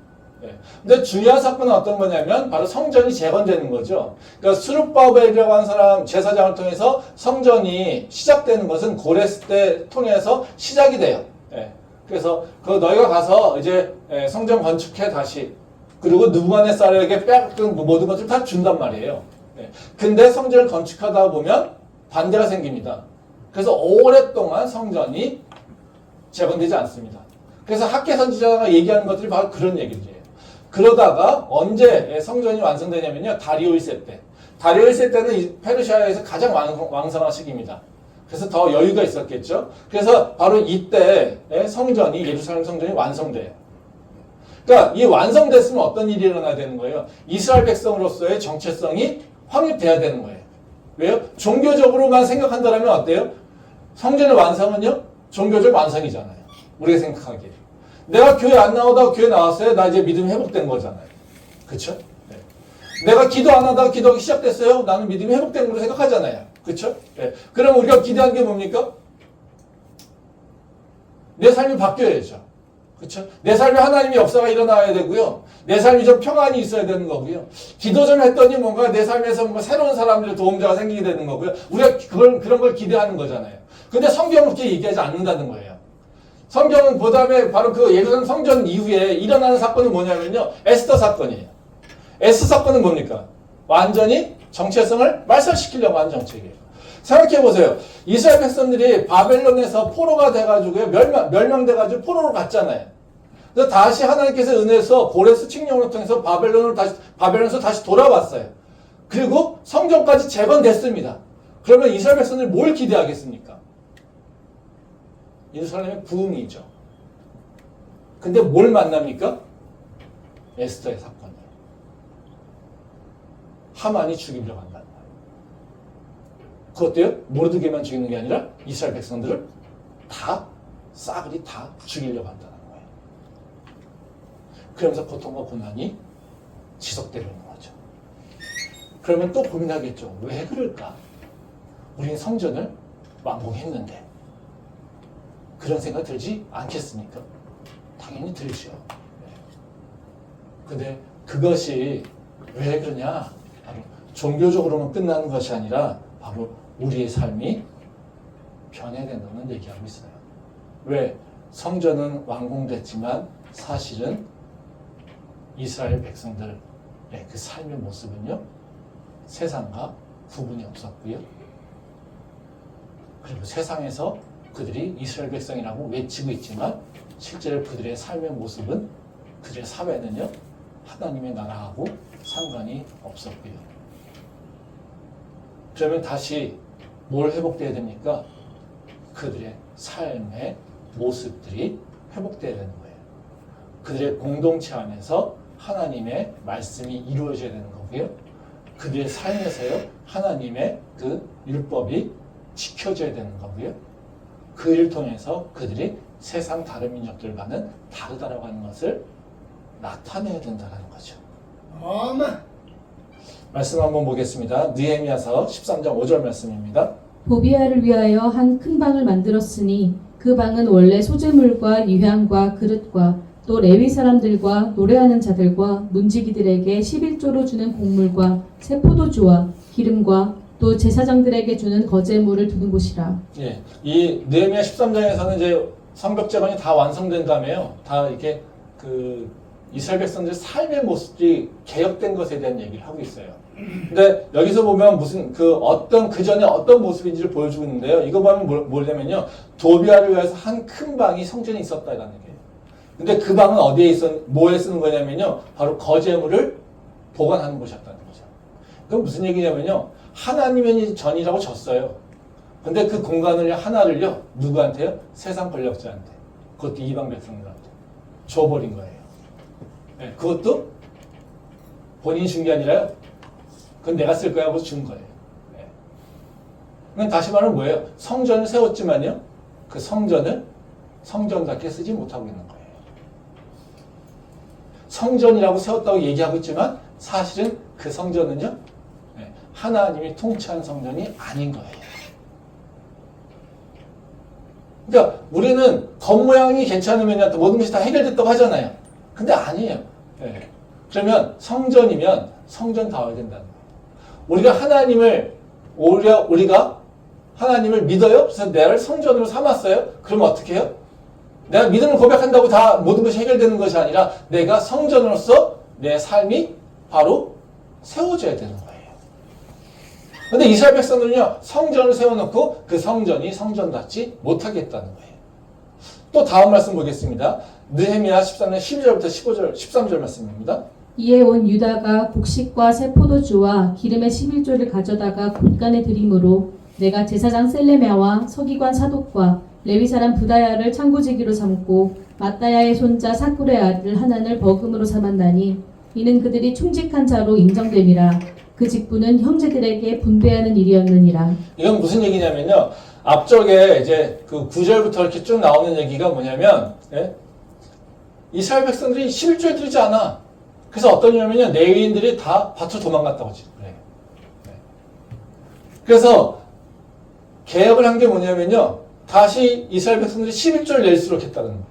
예. 근데 중요한 사건은 어떤 거냐면 바로 성전이 재건되는 거죠. 그러니까 스룹바벨이라고 하는 사람 제사장을 통해서 성전이 시작되는 것은 고레스 때 통해서 시작이 돼요. 예. 그래서 그 너희가 가서 이제 성전 건축해 다시, 그리고 느부갓네살에게 빼앗긴 모든 것을 다 준단 말이에요. 예. 근데 성전을 건축하다 보면 반대가 생깁니다. 그래서 오랫동안 성전이 재건되지 않습니다. 그래서 학계 선지자가 얘기하는 것들이 바로 그런 얘기들이에요. 그러다가 언제 성전이 완성되냐면요, 다리오 1세 때. 다리오 1세 때는 페르시아에서 가장 왕성한 시기입니다. 그래서 더 여유가 있었겠죠. 그래서 바로 이때 성전이, 예루살렘 성전이 완성돼요. 그러니까 이 완성됐으면 어떤 일이 일어나야 되는 거예요? 이스라엘 백성으로서의 정체성이 확립돼야 되는 거예요. 왜요? 종교적으로만 생각한다면 어때요? 성전의 완성은요, 종교적 완성이잖아요. 우리가 생각하기에. 내가 교회 안 나오다가 교회 나왔어요. 나 이제 믿음이 회복된 거잖아요. 그쵸? 네. 내가 기도 안 하다가 기도하기 시작됐어요. 나는 믿음이 회복된 걸로 생각하잖아요. 그쵸? 네. 그럼 우리가 기대하는 게 뭡니까? 내 삶이 바뀌어야죠. 그쵸? 내 삶에 하나님의 역사가 일어나야 되고요. 내 삶이 좀 평안이 있어야 되는 거고요. 기도 좀 했더니 뭔가 내 삶에서 뭔가 새로운 사람들의 도움자가 생기게 되는 거고요. 우리가 그런 걸 기대하는 거잖아요. 근데 성경은 그렇게 얘기하지 않는다는 거예요. 성경은 그 다음에 바로 그 예루살렘 성전 이후에 일어나는 사건은 뭐냐면요, 에스더 사건이에요. 에스더 사건은 뭡니까? 완전히 정체성을 말살시키려고 하는 정책이에요. 생각해보세요. 이스라엘 백성들이 바벨론에서 포로가 돼가지고요, 멸망돼가지고 포로로 갔잖아요. 그래서 다시 하나님께서 은혜에서 고레스 칙령을 통해서 바벨론에서 다시 돌아왔어요. 그리고 성전까지 재건됐습니다. 그러면 이스라엘 백성들이 뭘 기대하겠습니까? 예루살렘의 부흥이죠. 근데 뭘 만납니까? 에스더의 사건이에요. 하만이 죽이려고 한다는 거예요. 그것도요, 모르드게만 죽이는 게 아니라 이스라엘 백성들을 다 싸그리 다 죽이려고 한다는 거예요. 그러면서 고통과 고난이 지속되는 거죠. 그러면 또 고민하겠죠. 왜 그럴까? 우리는 성전을 완공했는데. 그런 생각 들지 않겠습니까? 당연히 들죠. 근데 그것이 왜 그러냐? 바로 종교적으로만 끝나는 것이 아니라 바로 우리의 삶이 변해야 된다는 얘기하고 있어요. 왜? 성전은 완공됐지만 사실은 이스라엘 백성들의 그 삶의 모습은요, 세상과 구분이 없었고요. 그리고 세상에서 그들이 이스라엘 백성이라고 외치고 있지만 실제로 그들의 삶의 모습은, 그들의 사회는요, 하나님의 나라하고 상관이 없었고요. 그러면 다시 뭘 회복돼야 됩니까? 그들의 삶의 모습들이 회복돼야 되는 거예요. 그들의 공동체 안에서 하나님의 말씀이 이루어져야 되는 거고요. 그들의 삶에서요, 하나님의 그 율법이 지켜져야 되는 거고요. 그 일을 통해서 그들이 세상 다른 민족들과는 다르다라고 하는 것을 나타내야 된다는 거죠. 말씀 한번 보겠습니다. 느헤미야서 13장 5절 말씀입니다. 보비아를 위하여 한 큰 방을 만들었으니 그 방은 원래 소재물과 유향과 그릇과 또 레위 사람들과 노래하는 자들과 문지기들에게 11조로 주는 곡물과 새 포도주와 기름과 또 제사장들에게 주는 거제물을 두는 곳이라. 예, 이 느헤미야 13장에서는 이제 성벽 재건이 다 완성된 다음에요, 다 이렇게 그 이스라엘 백성들의 삶의 모습이 개혁된 것에 대한 얘기를 하고 있어요. 근데 여기서 보면 무슨 그 전에 어떤 모습인지를 보여주고 있는데요. 이거 보면 뭐냐면요, 도비아를 위해서 한 큰 방이 성전에 있었다라는 얘기예요. 근데 그 방은 어디에 뭐에 쓰는 거냐면요, 바로 거제물을 보관하는 곳이었다는 거죠. 그건 무슨 얘기냐면요, 하나님의 전이라고 졌어요. 근데 그 공간을 하나를요, 누구한테요? 세상 권력자한테, 그것도 이방 백성들한테 줘버린 거예요. 네, 그것도 본인이 준 게 아니라요. 그건 내가 쓸 거야 하고 준 거예요. 네. 그러니까 다시 말하면 뭐예요? 성전을 세웠지만요. 그 성전을 성전답게 쓰지 못하고 있는 거예요. 성전이라고 세웠다고 얘기하고 있지만 사실은 그 성전은요. 네, 하나님이 통치한 성전이 아닌 거예요. 그러니까 우리는 겉모양이 괜찮으면 모든 것이 다 해결됐다고 하잖아요. 근데 아니에요. 네. 그러면 성전이면 성전다워야 된다는 거예요. 우리가 하나님을 믿어요? 그래서 나를 성전으로 삼았어요? 그러면 어떻게 해요? 내가 믿음을 고백한다고 다 모든 것이 해결되는 것이 아니라 내가 성전으로서 내 삶이 바로 세워져야 되는 거예요. 근데 이스라엘 백성들은요, 성전을 세워놓고 그 성전이 성전답지 못하겠다는 거예요. 또 다음 말씀 보겠습니다. 느헤미야 13장 12절부터 15절, 13절 말씀입니다. 이에 온 유다가 곡식과 새 포도주와 기름의 11조를 가져다가 곳간에 드림으로 내가 제사장 셀레미야와 서기관 사독과 레위 사람 부다야를 창고지기로 삼고 마따야의 손자 사꿀의 아들 하난을 버금으로 삼았나니 이는 그들이 충직한 자로 인정됨이라. 그 직분은 형제들에게 분배하는 일이었느니라. 이건 무슨 얘기냐면요. 앞쪽에 이제 그 9절부터 이렇게 쭉 나오는 얘기가 뭐냐면, 예? 이스라엘 백성들이 11조를 드리지 않아. 그래서 어떤 일이냐면요. 레위인들이 다 밭으로 도망갔다고 그래요. 네. 그래서 개혁을 한 게 뭐냐면요. 다시 이스라엘 백성들이 11조를 낼수록 했다는 거예요.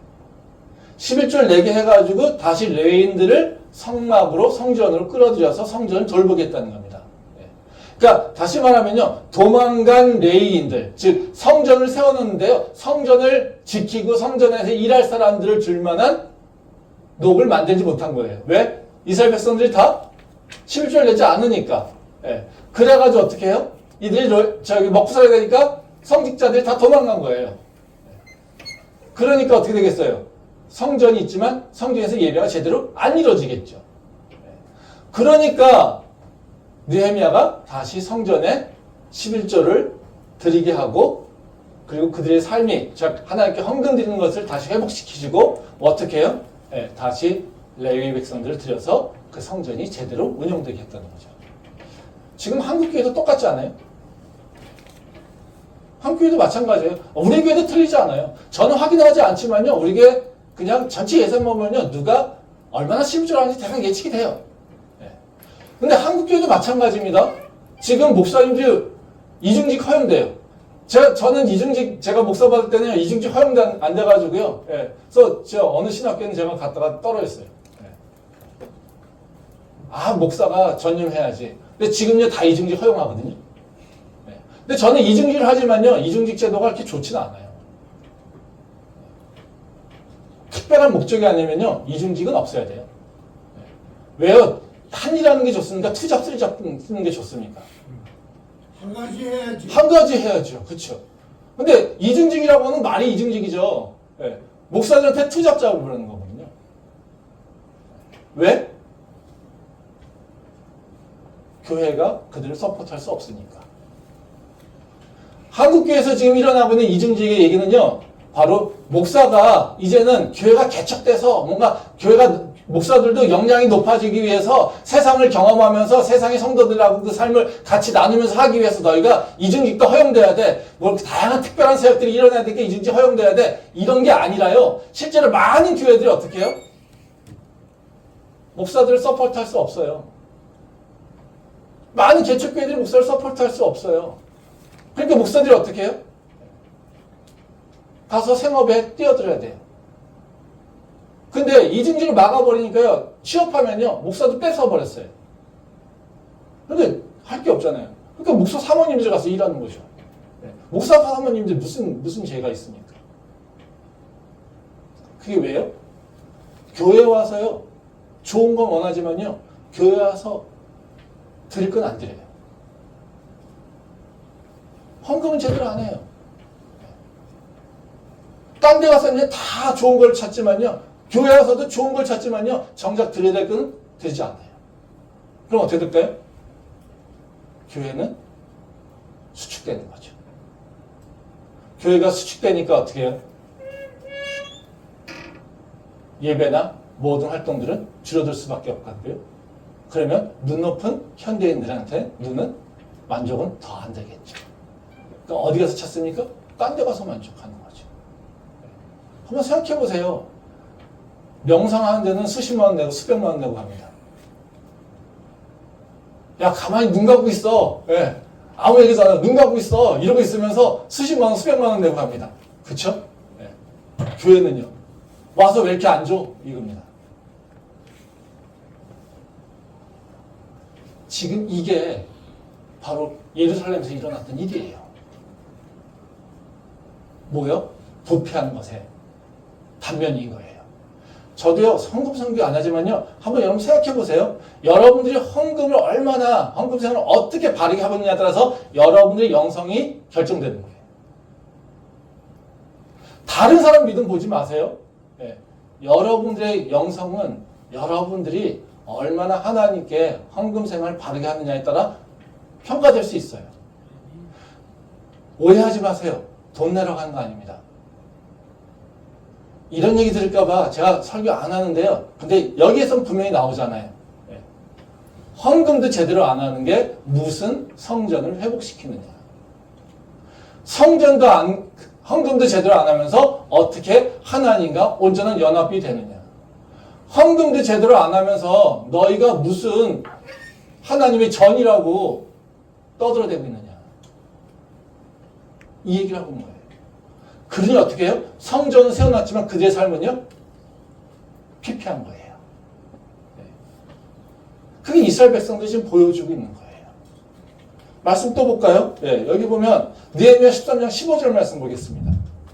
11조를 내게 해가지고 다시 레위인들을 성막으로 성전으로 끌어들여서 성전을 돌보겠다는 겁니다. 네. 그러니까 다시 말하면요. 도망간 레위인들, 즉 성전을 세워놓는데요. 성전을 지키고 성전에서 일할 사람들을 줄 만한 녹을 만들지 못한 거예요. 왜? 이스라엘 백성들이 다 11조를 내지 않으니까. 예. 그래가지고 어떻게 해요? 이들이 먹고 살아야 되니까 성직자들이 다 도망간 거예요. 그러니까 어떻게 되겠어요? 성전이 있지만 성전에서 예배가 제대로 안 이루어지겠죠. 그러니까 느헤미야가 다시 성전에 11조를 드리게 하고 그리고 그들의 삶이 하나님께 헌금 드리는 것을 다시 회복시키시고 어떻게 해요? 예, 다시 레위 백성들을 들여서 그 성전이 제대로 운영되게 했다는 거죠. 지금 한국 교회도 똑같지 않아요? 한국 교회도 마찬가지예요. 우리 교회도 틀리지 않아요. 저는 확인하지 않지만요. 우리 교회 그냥 전체 예산 보면요. 누가 얼마나 11조를 하는지 대강 예측이 돼요. 예. 근데 한국 교회도 마찬가지입니다. 지금 목사님들이 이중직 허용돼요. 저는 이중직, 제가 목사 받을 때는 이중직 허용 안 돼가지고요. 예. 그래서 어느 신학교는 제가 갔다가 떨어졌어요. 예. 아, 목사가 전념해야지. 근데 지금요, 다 이중직 허용하거든요. 예. 근데 저는 이중직을 하지만요, 이중직 제도가 그렇게 좋지는 않아요. 특별한 목적이 아니면요, 이중직은 없어야 돼요. 예. 왜요? 한 일하는 게 좋습니까? 투잡, 쓰리잡 쓰는 게 좋습니까? 한 가지 해야지. 한 가지 해야죠. 그렇죠. 근데 이중직이라고 하는 말이 이중직이죠. 예. 목사들한테 투잡자고 부르는 거거든요. 왜? 교회가 그들을 서포트할 수 없으니까. 한국교회에서 지금 일어나고 있는 이중직의 얘기는요. 바로 목사가 이제는 교회가 개척돼서 뭔가 교회가 목사들도 역량이 높아지기 위해서 세상을 경험하면서 세상의 성도들하고 그 삶을 같이 나누면서 하기 위해서 너희가 이중직도 허용돼야 돼. 뭐 다양한 특별한 사역들이 일어나야 되니까 이중직 허용돼야 돼. 이런 게 아니라요. 실제로 많은 교회들이 어떻게 해요? 목사들을 서포트할 수 없어요. 많은 개척교회들이 목사를 서포트할 수 없어요. 그러니까 목사들이 어떻게 해요? 가서 생업에 뛰어들어야 돼요. 근데 이중직을 막아버리니까요. 취업하면요. 목사도 뺏어버렸어요. 근데 할 게 없잖아요. 그러니까 목사 사모님들 가서 일하는 거죠. 목사 사모님들 무슨 죄가 있습니까? 그게 왜요? 교회 와서요. 좋은 건 원하지만요. 교회 와서 드릴 건 안 드려요. 헌금은 제대로 안 해요. 딴 데 가서 이제 다 좋은 걸 찾지만요. 교회 와서도 좋은 걸 찾지만요. 정작 드려야 될 건 드리지 않아요. 그럼 어떻게 될까요? 교회는 수축되는 거죠. 교회가 수축되니까 어떻게 해요? 예배나 모든 활동들은 줄어들 수밖에 없고요. 그러면 눈 높은 현대인들한테 눈은 만족은 더 안 되겠죠. 그러니까 어디 가서 찾습니까? 딴 데 가서 만족하는 거죠. 한번 생각해 보세요. 명상하는 데는 수십만 원 내고 수백만 원 내고 합니다. 야, 가만히 눈 감고 있어. 예. 아무 얘기도 안 하고 눈 감고 있어. 이러고 있으면서 수십만 원, 수백만 원 내고 합니다. 그쵸? 예. 교회는요. 와서 왜 이렇게 안 줘? 이겁니다. 지금 이게 바로 예루살렘에서 일어났던 일이에요. 뭐요? 부패한 것에 단면이 이거예요. 저도요, 헌금 선교 안 하지만요, 한번 여러분 생각해 보세요. 여러분들이 헌금을 얼마나, 헌금 생활을 어떻게 바르게 하느냐에 따라서 여러분들의 영성이 결정되는 거예요. 다른 사람 믿음 보지 마세요. 네. 여러분들의 영성은 여러분들이 얼마나 하나님께 헌금 생활을 바르게 하느냐에 따라 평가될 수 있어요. 오해하지 마세요. 돈 내러 가는 거 아닙니다. 이런 얘기 들을까봐 제가 설교 안 하는데요. 근데 여기에선 분명히 나오잖아요. 네. 헌금도 제대로 안 하는 게 무슨 성전을 회복시키느냐. 헌금도 제대로 안 하면서 어떻게 하나님과 온전한 연합이 되느냐. 헌금도 제대로 안 하면서 너희가 무슨 하나님의 전이라고 떠들어대고 있느냐. 이 얘기를 하고 있는 거예요. 그러니 어떻게 해요? 성전은 세워놨지만 그들의 삶은요? 피폐한 거예요. 그게 이스라엘 백성들이 지금 보여주고 있는 거예요. 말씀 또 볼까요? 네, 여기 보면 느헤미야 13장 15절 말씀 보겠습니다.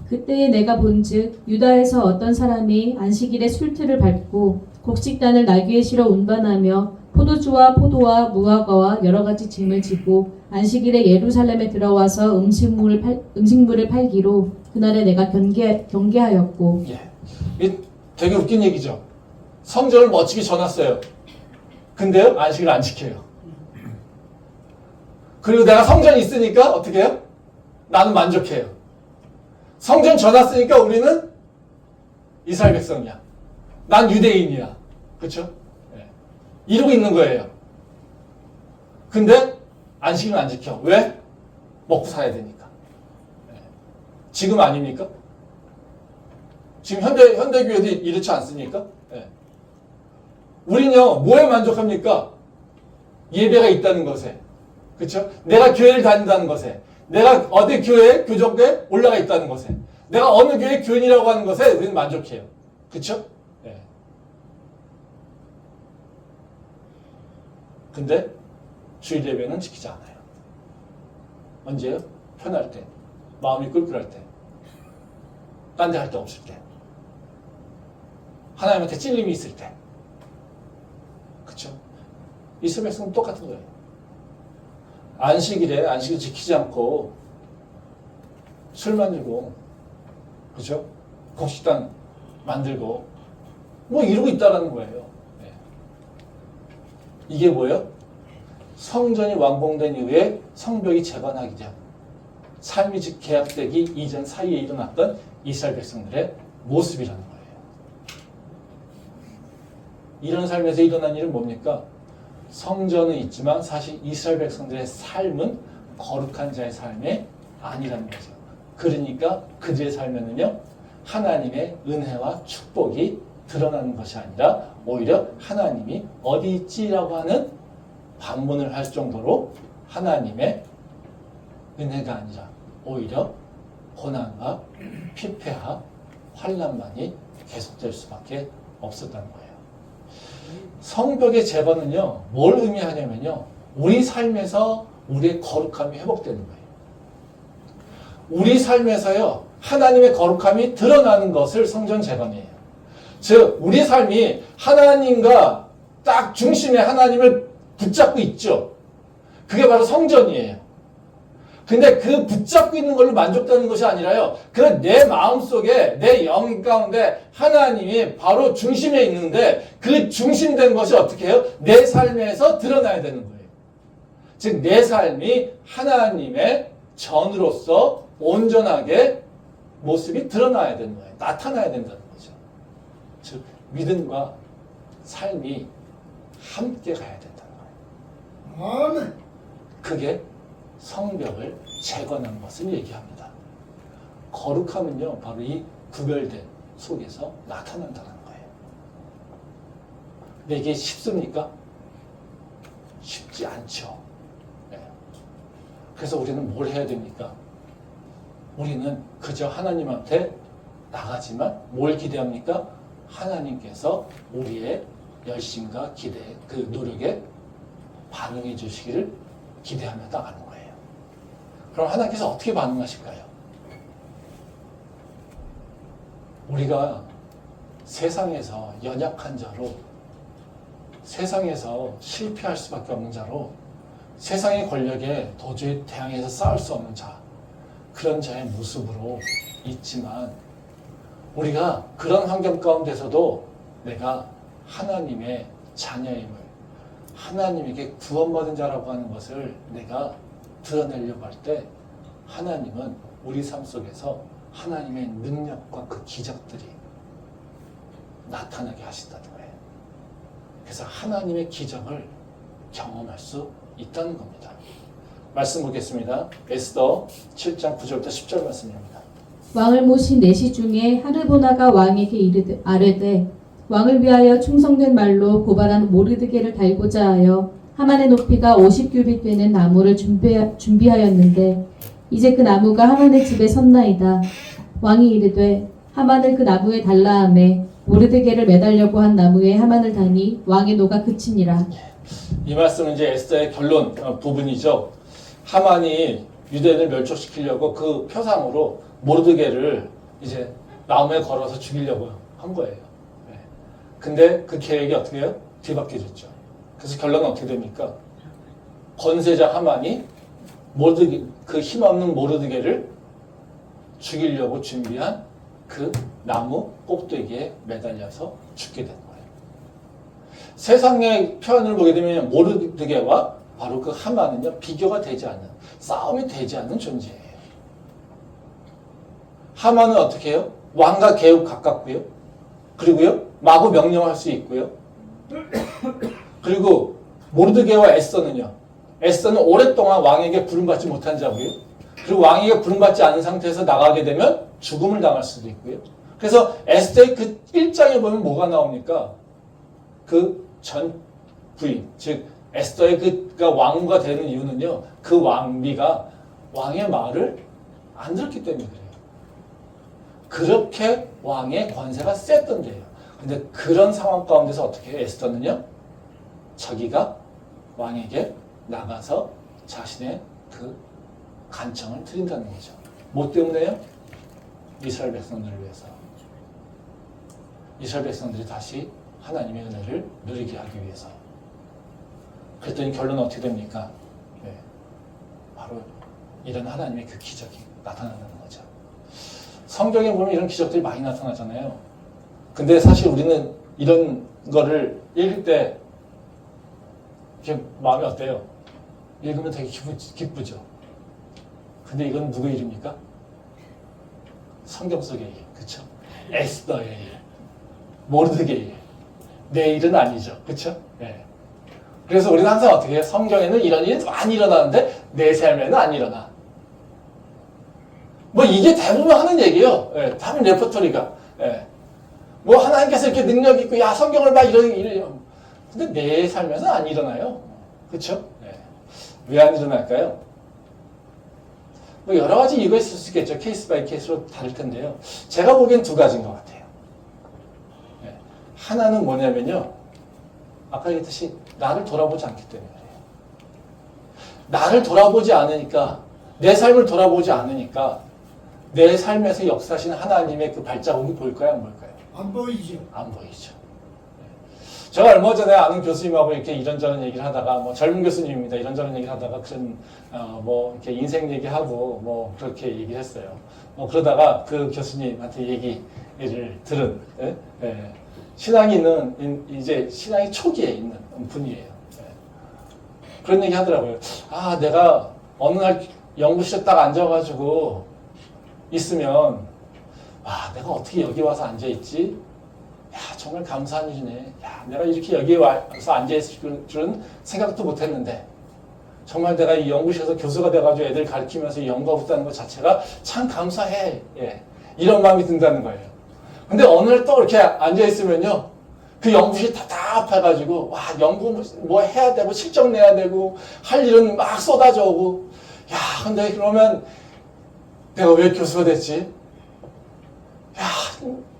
그때에 내가 본즉 유다에서 어떤 사람이 안식일에 술틀을 밟고 곡식단을 나귀에 실어 운반하며 포도주와 포도와 무화과와 여러 가지 짐을 지고 안식일에 예루살렘에 들어와서 음식물을 팔기로 그날에 내가 경계하였고. 예, 이 되게 웃긴 얘기죠. 성전을 멋지게 져놨어요. 근데요, 안식을 안 지켜요. 그리고 내가 성전이 있으니까 어떻게 해요? 나는 만족해요. 성전 져놨으니까 우리는 이스라엘 백성이야. 난 유대인이야. 그렇죠? 네. 이러고 있는 거예요. 근데 안식은 안 지켜. 왜? 먹고 살아야 되니까. 네. 지금 아닙니까? 지금 현대교회도 이렇지 않습니까? 네. 우리는요, 뭐에 만족합니까? 예배가 있다는 것에. 그렇죠? 내가 교회를 다닌다는 것에. 내가 어디 교회, 교정교회 올라가 있다는 것에. 내가 어느 교회 교인이라고 하는 것에 우리는 만족해요. 그렇죠? 네. 근데 주일 예배는 지키지 않아요. 언제요? 편할 때. 마음이 꿀꿀할 때. 딴 데 할 데 없을 때. 하나님한테 찔림이 있을 때. 그렇죠? 이스라엘 백성은 똑같은 거예요. 안식일에 안식을 지키지 않고 술 만들고, 그죠? 곡식단 만들고 뭐 이러고 있다라는 거예요. 네. 이게 뭐예요? 성전이 완공된 이후에 성벽이 재건하기 전, 삶이 즉 계약되기 이전 사이에 일어났던 이스라엘 백성들의 모습이라는 거예요. 이런 삶에서 일어난 일은 뭡니까? 성전은 있지만 사실 이스라엘 백성들의 삶은 거룩한 자의 삶이 아니라는 거죠. 그러니까 그들의 삶에는요, 하나님의 은혜와 축복이 드러나는 것이 아니라 오히려 하나님이 어디 있지라고 하는 반문을 할 정도로 하나님의 은혜가 아니라 오히려 고난과 피폐와 환난만이 계속될 수밖에 없었다는 거예요. 성벽의 재건은요, 뭘 의미하냐면요, 우리 삶에서 우리의 거룩함이 회복되는 거예요. 우리 삶에서요, 하나님의 거룩함이 드러나는 것을 성전 재건이에요. 즉, 우리 삶이 하나님과 딱 중심에 하나님을 붙잡고 있죠. 그게 바로 성전이에요. 근데 그 붙잡고 있는 걸로 만족되는 것이 아니라요, 그 내 마음속에, 내 영 가운데 하나님이 바로 중심에 있는데 그 중심된 것이 어떻게 해요? 내 삶에서 드러나야 되는 거예요. 즉, 내 삶이 하나님의 전으로서 온전하게 모습이 드러나야 되는 거예요. 나타나야 된다는 거죠. 즉, 믿음과 삶이 함께 가야 된다는 거예요. 아멘. 그게 성벽을 재건한 것을 얘기합니다. 거룩함은요, 바로 이 구별된 속에서 나타난다는 거예요. 근데 이게 쉽습니까? 쉽지 않죠. 네. 그래서 우리는 뭘 해야 됩니까? 우리는 그저 하나님한테 나가지만 뭘 기대합니까? 하나님께서 우리의 열심과 기대, 그 노력에 반응해 주시기를 기대하며 나가는 거예요. 그럼 하나님께서 어떻게 반응하실까요? 우리가 세상에서 연약한 자로, 세상에서 실패할 수밖에 없는 자로, 세상의 권력에 도저히 대항해서 싸울 수 없는 자, 그런 자의 모습으로 있지만, 우리가 그런 환경 가운데서도 내가 하나님의 자녀임을, 하나님에게 구원받은 자라고 하는 것을 내가 드러내려고 할 때, 하나님은 우리 삶 속에서 하나님의 능력과 그 기적들이 나타나게 하신다는 거예요. 그래서 하나님의 기적을 경험할 수 있다는 겁니다. 말씀 보겠습니다. 에스더 7장 9절부터 10절 말씀입니다. 왕을 모신 내시 중에 하르보나가 왕에게 아뢰되 왕을 위하여 충성된 말로 고발한 모르드게를 달고자 하여 하만의 높이가 50규빗 되는 나무를 준비하였는데 이제 그 나무가 하만의 집에 섰나이다. 왕이 이르되 하만을 그 나무에 달라 하매 모르드게를 매달려고 한 나무에 하만을 다니 왕의 노가 그치니라. 이 말씀은 이제 에스더의 결론 부분이죠. 하만이 유대인을 멸족시키려고 그 표상으로 모르드게를 이제 나무에 걸어서 죽이려고 한 거예요. 네. 근데 그 계획이 어떻게 해요? 뒤바뀌어졌죠. 그래서 결론은 어떻게 됩니까? 권세자 하만이 그 힘없는 모르드게를 죽이려고 준비한 그 나무 꼭대기에 매달려서 죽게 된 거예요. 세상의 표현을 보게 되면 모르드게와 바로 그 하만은요, 비교가 되지 않는, 싸움이 되지 않는 존재예요. 하만은 어떻게 해요? 왕과 개욱 가깝고요. 그리고요, 마구 명령할 수 있고요. 그리고 모르드게와 에스더는요, 에스더는 오랫동안 왕에게 부름받지 못한 자고요. 그리고 왕에게 부름받지 않은 상태에서 나가게 되면 죽음을 당할 수도 있고요. 그래서 에스더의 그 1장에 보면 뭐가 나옵니까? 그 전 부인, 즉 에스더의 그가 왕후가 되는 이유는요, 그 왕비가 왕의 말을 안 들었기 때문에 그래요. 그렇게 왕의 권세가 셌던 데예요. 근데 그런 상황 가운데서 어떻게 해요? 에스더는요, 자기가 왕에게 나가서 자신의 그 간청을 드린다는 거죠. 뭐 때문에요? 이스라엘 백성들을 위해서. 이스라엘 백성들이 다시 하나님의 은혜를 누리게 하기 위해서. 그랬더니 결론은 어떻게 됩니까? 네. 바로 이런 하나님의 그 기적이 나타나는 거죠. 성경에 보면 이런 기적들이 많이 나타나잖아요. 근데 사실 우리는 이런 거를 읽을 때 이렇게 마음이 어때요? 읽으면 되게 기쁘죠. 근데 이건 누구의 일입니까? 성경 속의 일, 그렇죠? 에스더의 일, 모르드게의 일. 내 일은 아니죠, 그렇죠? 네. 그래서 우리는 항상 어떻게 해요? 성경에는 이런 일이 많이 일어나는데 내 삶에는 안 일어나. 뭐 이게 대부분 하는 얘기예요. 예, 다른 레퍼토리가. 예. 뭐 하나님께서 이렇게 능력 있고 야 성경을 봐 이런. 근데 내 삶에서는 안 일어나요. 그렇죠? 예. 왜 안 일어날까요? 뭐 여러 가지 이유가 있을 수 있겠죠. 케이스 바이 케이스로 다를 텐데요. 제가 보기엔 두 가지인 것 같아요. 예. 하나는 뭐냐면요. 아까 얘기했듯이 나를 돌아보지 않기 때문에 그래요. 나를 돌아보지 않으니까, 내 삶을 돌아보지 않으니까 내 삶에서 역사하시는 하나님의 그 발자국이 보일까요? 안 보일까요? 안 보이죠. 안 보이죠. 제가 얼마 전에 아는 교수님하고 이렇게 이런저런 얘기를 하다가, 뭐 젊은 교수님입니다. 이런저런 얘기를 하다가 그런, 뭐 이렇게 인생 얘기하고 뭐 그렇게 얘기를 했어요. 뭐 그러다가 그 교수님한테 얘기를 들은, 신앙이 있는, 이제 신앙이 초기에 있는 분이에요. 그런 얘기 하더라고요. 아, 내가 어느 날 연구실에 딱 앉아가지고 있으면, 와, 내가 어떻게 여기 와서 앉아있지? 정말 감사한 일이네. 야, 내가 이렇게 여기에 와서 앉아있을 줄은 생각도 못했는데 정말 내가 이 연구실에서 교수가 돼가지고 애들 가르치면서 이 연구하고 있다는 것 자체가 참 감사해. 예. 이런 마음이 든다는 거예요. 근데 어느 날 또 이렇게 앉아있으면요. 그 연구실이 답답해가지고 와 연구 뭐 해야 되고 실적 내야 되고 할 일은 막 쏟아져 오고 야 근데 그러면 내가 왜 교수가 됐지? 야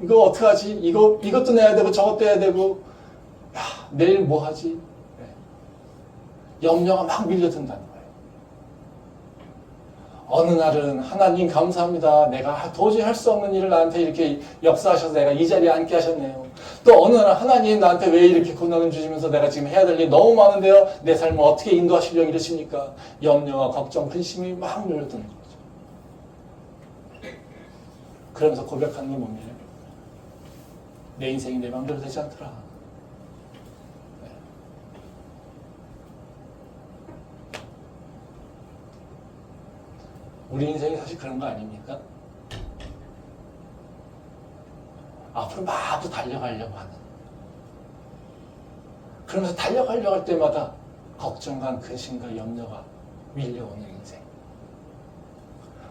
이거 어떡하지? 이것도 내야 되고 저것도 해야 되고 야 내일 뭐 하지? 염려가 막 밀려든다는 거예요. 어느 날은 하나님 감사합니다. 내가 도저히 할 수 없는 일을 나한테 이렇게 역사하셔서 내가 이 자리에 앉게 하셨네요. 또 어느 날은 하나님 나한테 왜 이렇게 고난을 주시면서 내가 지금 해야 될 일이 너무 많은데요. 내 삶을 어떻게 인도하시려고 이러십니까? 염려와 걱정, 근심이 막 밀려드는 거죠. 그러면서 고백하는 건 뭡니까? 내 인생이 내 마음대로 되지 않더라. 우리 인생이 사실 그런 거 아닙니까? 앞으로 마구 달려가려고 하는. 그러면서 달려가려고 할 때마다 걱정과 근심과 염려가 밀려오는 인생.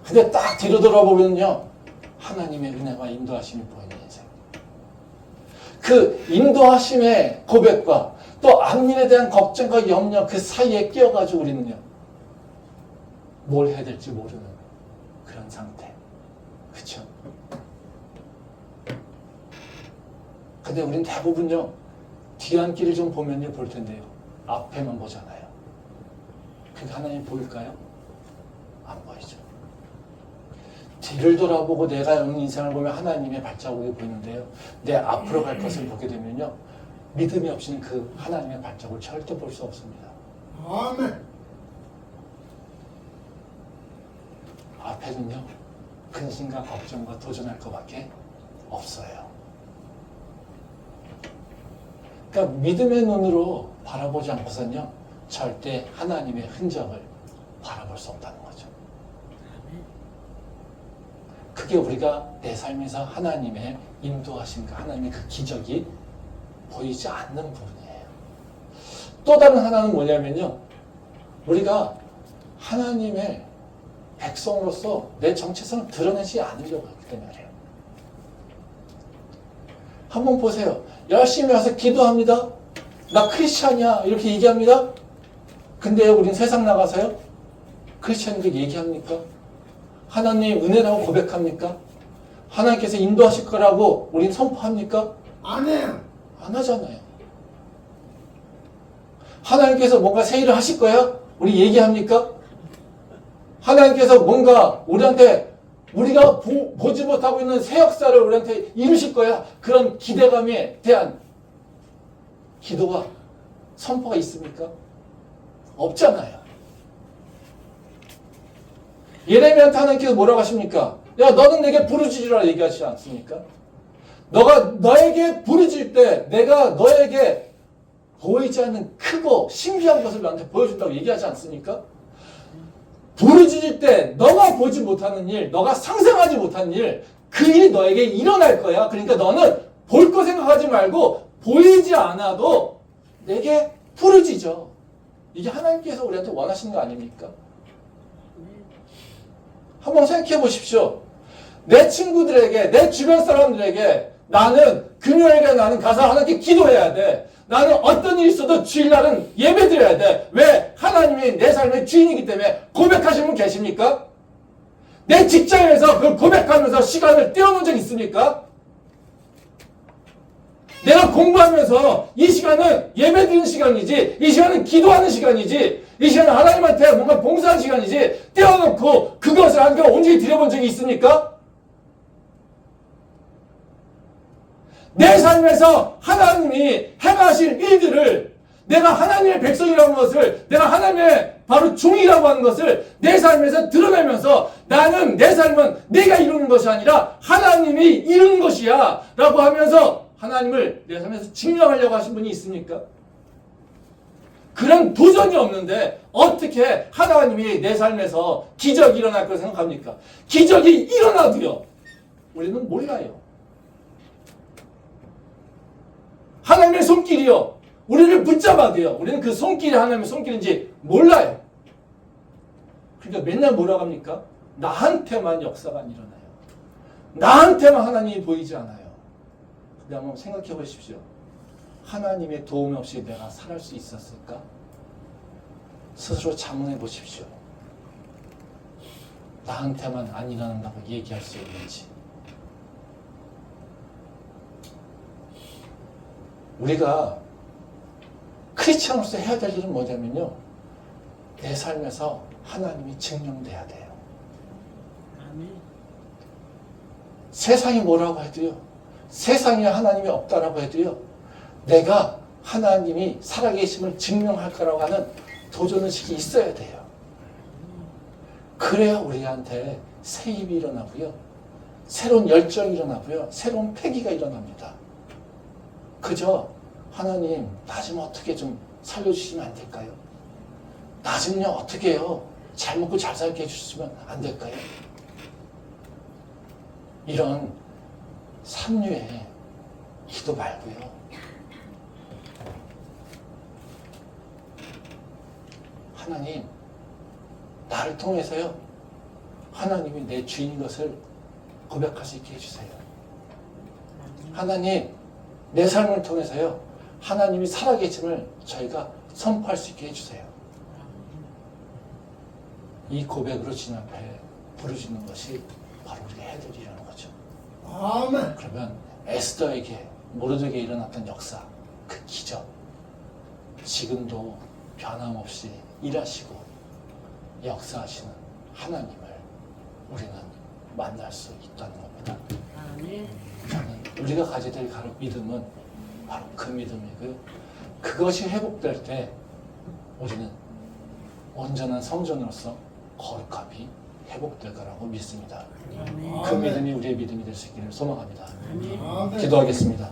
근데 딱 뒤로 돌아보면요. 하나님의 은혜와 인도하심이 보이는 인생. 그 인도하심의 고백과 또 앞일에 대한 걱정과 염려 그 사이에 끼어가지고 우리는요. 뭘 해야 될지 모르는 그런 상태. 그쵸? 근데 우린 대부분요, 뒤안길을 좀 보면요, 볼 텐데요. 앞에만 보잖아요. 그게 하나님 보일까요? 안 보이죠. 뒤를 돌아보고 내가 온 인생을 보면 하나님의 발자국이 보이는데요. 내 앞으로 갈 것을 보게 되면요, 믿음이 없이는 그 하나님의 발자국을 절대 볼 수 없습니다. 아멘. 앞에는요, 근심과 걱정과 도전할 것밖에 없어요. 그러니까 믿음의 눈으로 바라보지 않고서는요, 절대 하나님의 흔적을 바라볼 수 없다는 거죠. 그게 우리가 내 삶에서 하나님의 인도하심과 하나님의 그 기적이 보이지 않는 부분이에요. 또 다른 하나는 뭐냐면요, 우리가 하나님의 백성으로서 내 정체성을 드러내지 않으려고 하기 때문에 그래요. 한번 보세요. 열심히 와서 기도합니다. 나 크리스찬이야. 이렇게 얘기합니다. 근데 우린 세상 나가서요? 크리스찬들 얘기합니까? 하나님 은혜라고 고백합니까? 하나님께서 인도하실 거라고 우린 선포합니까? 안 해요. 안 하잖아요. 하나님께서 뭔가 새 일을 하실 거야? 우리 얘기합니까? 하나님께서 뭔가 우리한테 우리가 보지 못하고 있는 새 역사를 우리한테 이루실 거야. 그런 기대감에 대한 기도가 선포가 있습니까? 없잖아요. 예레미야한테 하나님께서 뭐라고 하십니까? 야, 너는 내게 부르짖으라 얘기하시지 않습니까? 너가 너에게 부르짖을 때 내가 너에게 보이지 않는 크고 신비한 것을 너한테 보여준다고 얘기하지 않습니까? 부르짖을 때 너가 보지 못하는 일, 너가 상상하지 못하는 일, 그 일이 너에게 일어날 거야. 그러니까 너는 볼 거 생각하지 말고 보이지 않아도 내게 부르짖어. 이게 하나님께서 우리한테 원하시는 거 아닙니까? 한번 생각해 보십시오. 내 친구들에게, 내 주변 사람들에게 나는 금요일에 나는 가서 하나님께 기도해야 돼. 나는 어떤 일이 있어도 주일날은 예배 드려야 돼. 왜? 하나님이 내 삶의 주인이기 때문에. 고백하시는 분 계십니까? 내 직장에서 그 고백하면서 시간을 떼어놓은 적 있습니까? 내가 공부하면서 이 시간은 예배 드리는 시간이지, 이 시간은 기도하는 시간이지, 이 시간은 하나님한테 뭔가 봉사하는 시간이지, 떼어놓고 그것을 하나님께 온전히 드려본 적이 있습니까? 내 삶에서 하나님이 행하실 일들을, 내가 하나님의 백성이라는 것을, 내가 하나님의 바로 종이라고 하는 것을 내 삶에서 드러내면서 나는, 내 삶은 내가 이루는 것이 아니라 하나님이 이루는 것이야 라고 하면서 하나님을 내 삶에서 증명하려고 하신 분이 있습니까? 그런 도전이 없는데 어떻게 하나님이 내 삶에서 기적이 일어날 거라고 생각합니까? 기적이 일어나도요, 우리는 몰라요. 하나님의 손길이요. 우리를 붙잡아야 돼요. 우리는 그 손길이 하나님의 손길인지 몰라요. 그러니까 맨날 뭐라고 합니까? 나한테만 역사가 안 일어나요. 나한테만 하나님이 보이지 않아요. 근데 한번 생각해 보십시오. 하나님의 도움 없이 내가 살아갈 수 있었을까? 스스로 자문해 보십시오. 나한테만 안 일어난다고 얘기할 수 있는지. 우리가 크리스찬으로서 해야 될 일은 뭐냐면요. 내 삶에서 하나님이 증명돼야 돼요. 세상이 뭐라고 해도요. 세상에 하나님이 없다라고 해도요. 내가 하나님이 살아계심을 증명할 거라고 하는 도전의식이 있어야 돼요. 그래야 우리한테 새 힘이 일어나고요. 새로운 열정이 일어나고요. 새로운 패기가 일어납니다. 그저 하나님 나 좀 어떻게 좀 살려주시면 안 될까요? 나 좀요 어떻게 해요? 잘 먹고 잘 살게 해주시면 안 될까요? 이런 삼류의 기도 말고요. 하나님 나를 통해서요 하나님이 내 주인인 것을 고백할 수 있게 해주세요. 하나님 내 삶을 통해서요 하나님이 살아계심을 저희가 선포할 수 있게 해주세요. 이 고백으로 주님 앞에 부르짖는 것이 바로 우리가 해야 될 일이라는 거죠. 아멘. 그러면 에스더에게 모르드에게 일어났던 역사, 그 기적, 지금도 변함없이 일하시고 역사하시는 하나님을 우리는 만날 수 있다는 겁니다. 저는 우리가 가져야 될 믿음은 바로 그 믿음이고요. 그것이 회복될 때 우리는 온전한 성전으로서 거룩함이 회복될 거라고 믿습니다. 그 믿음이 우리의 믿음이 될 수 있기를 소망합니다. 아멘. 기도하겠습니다.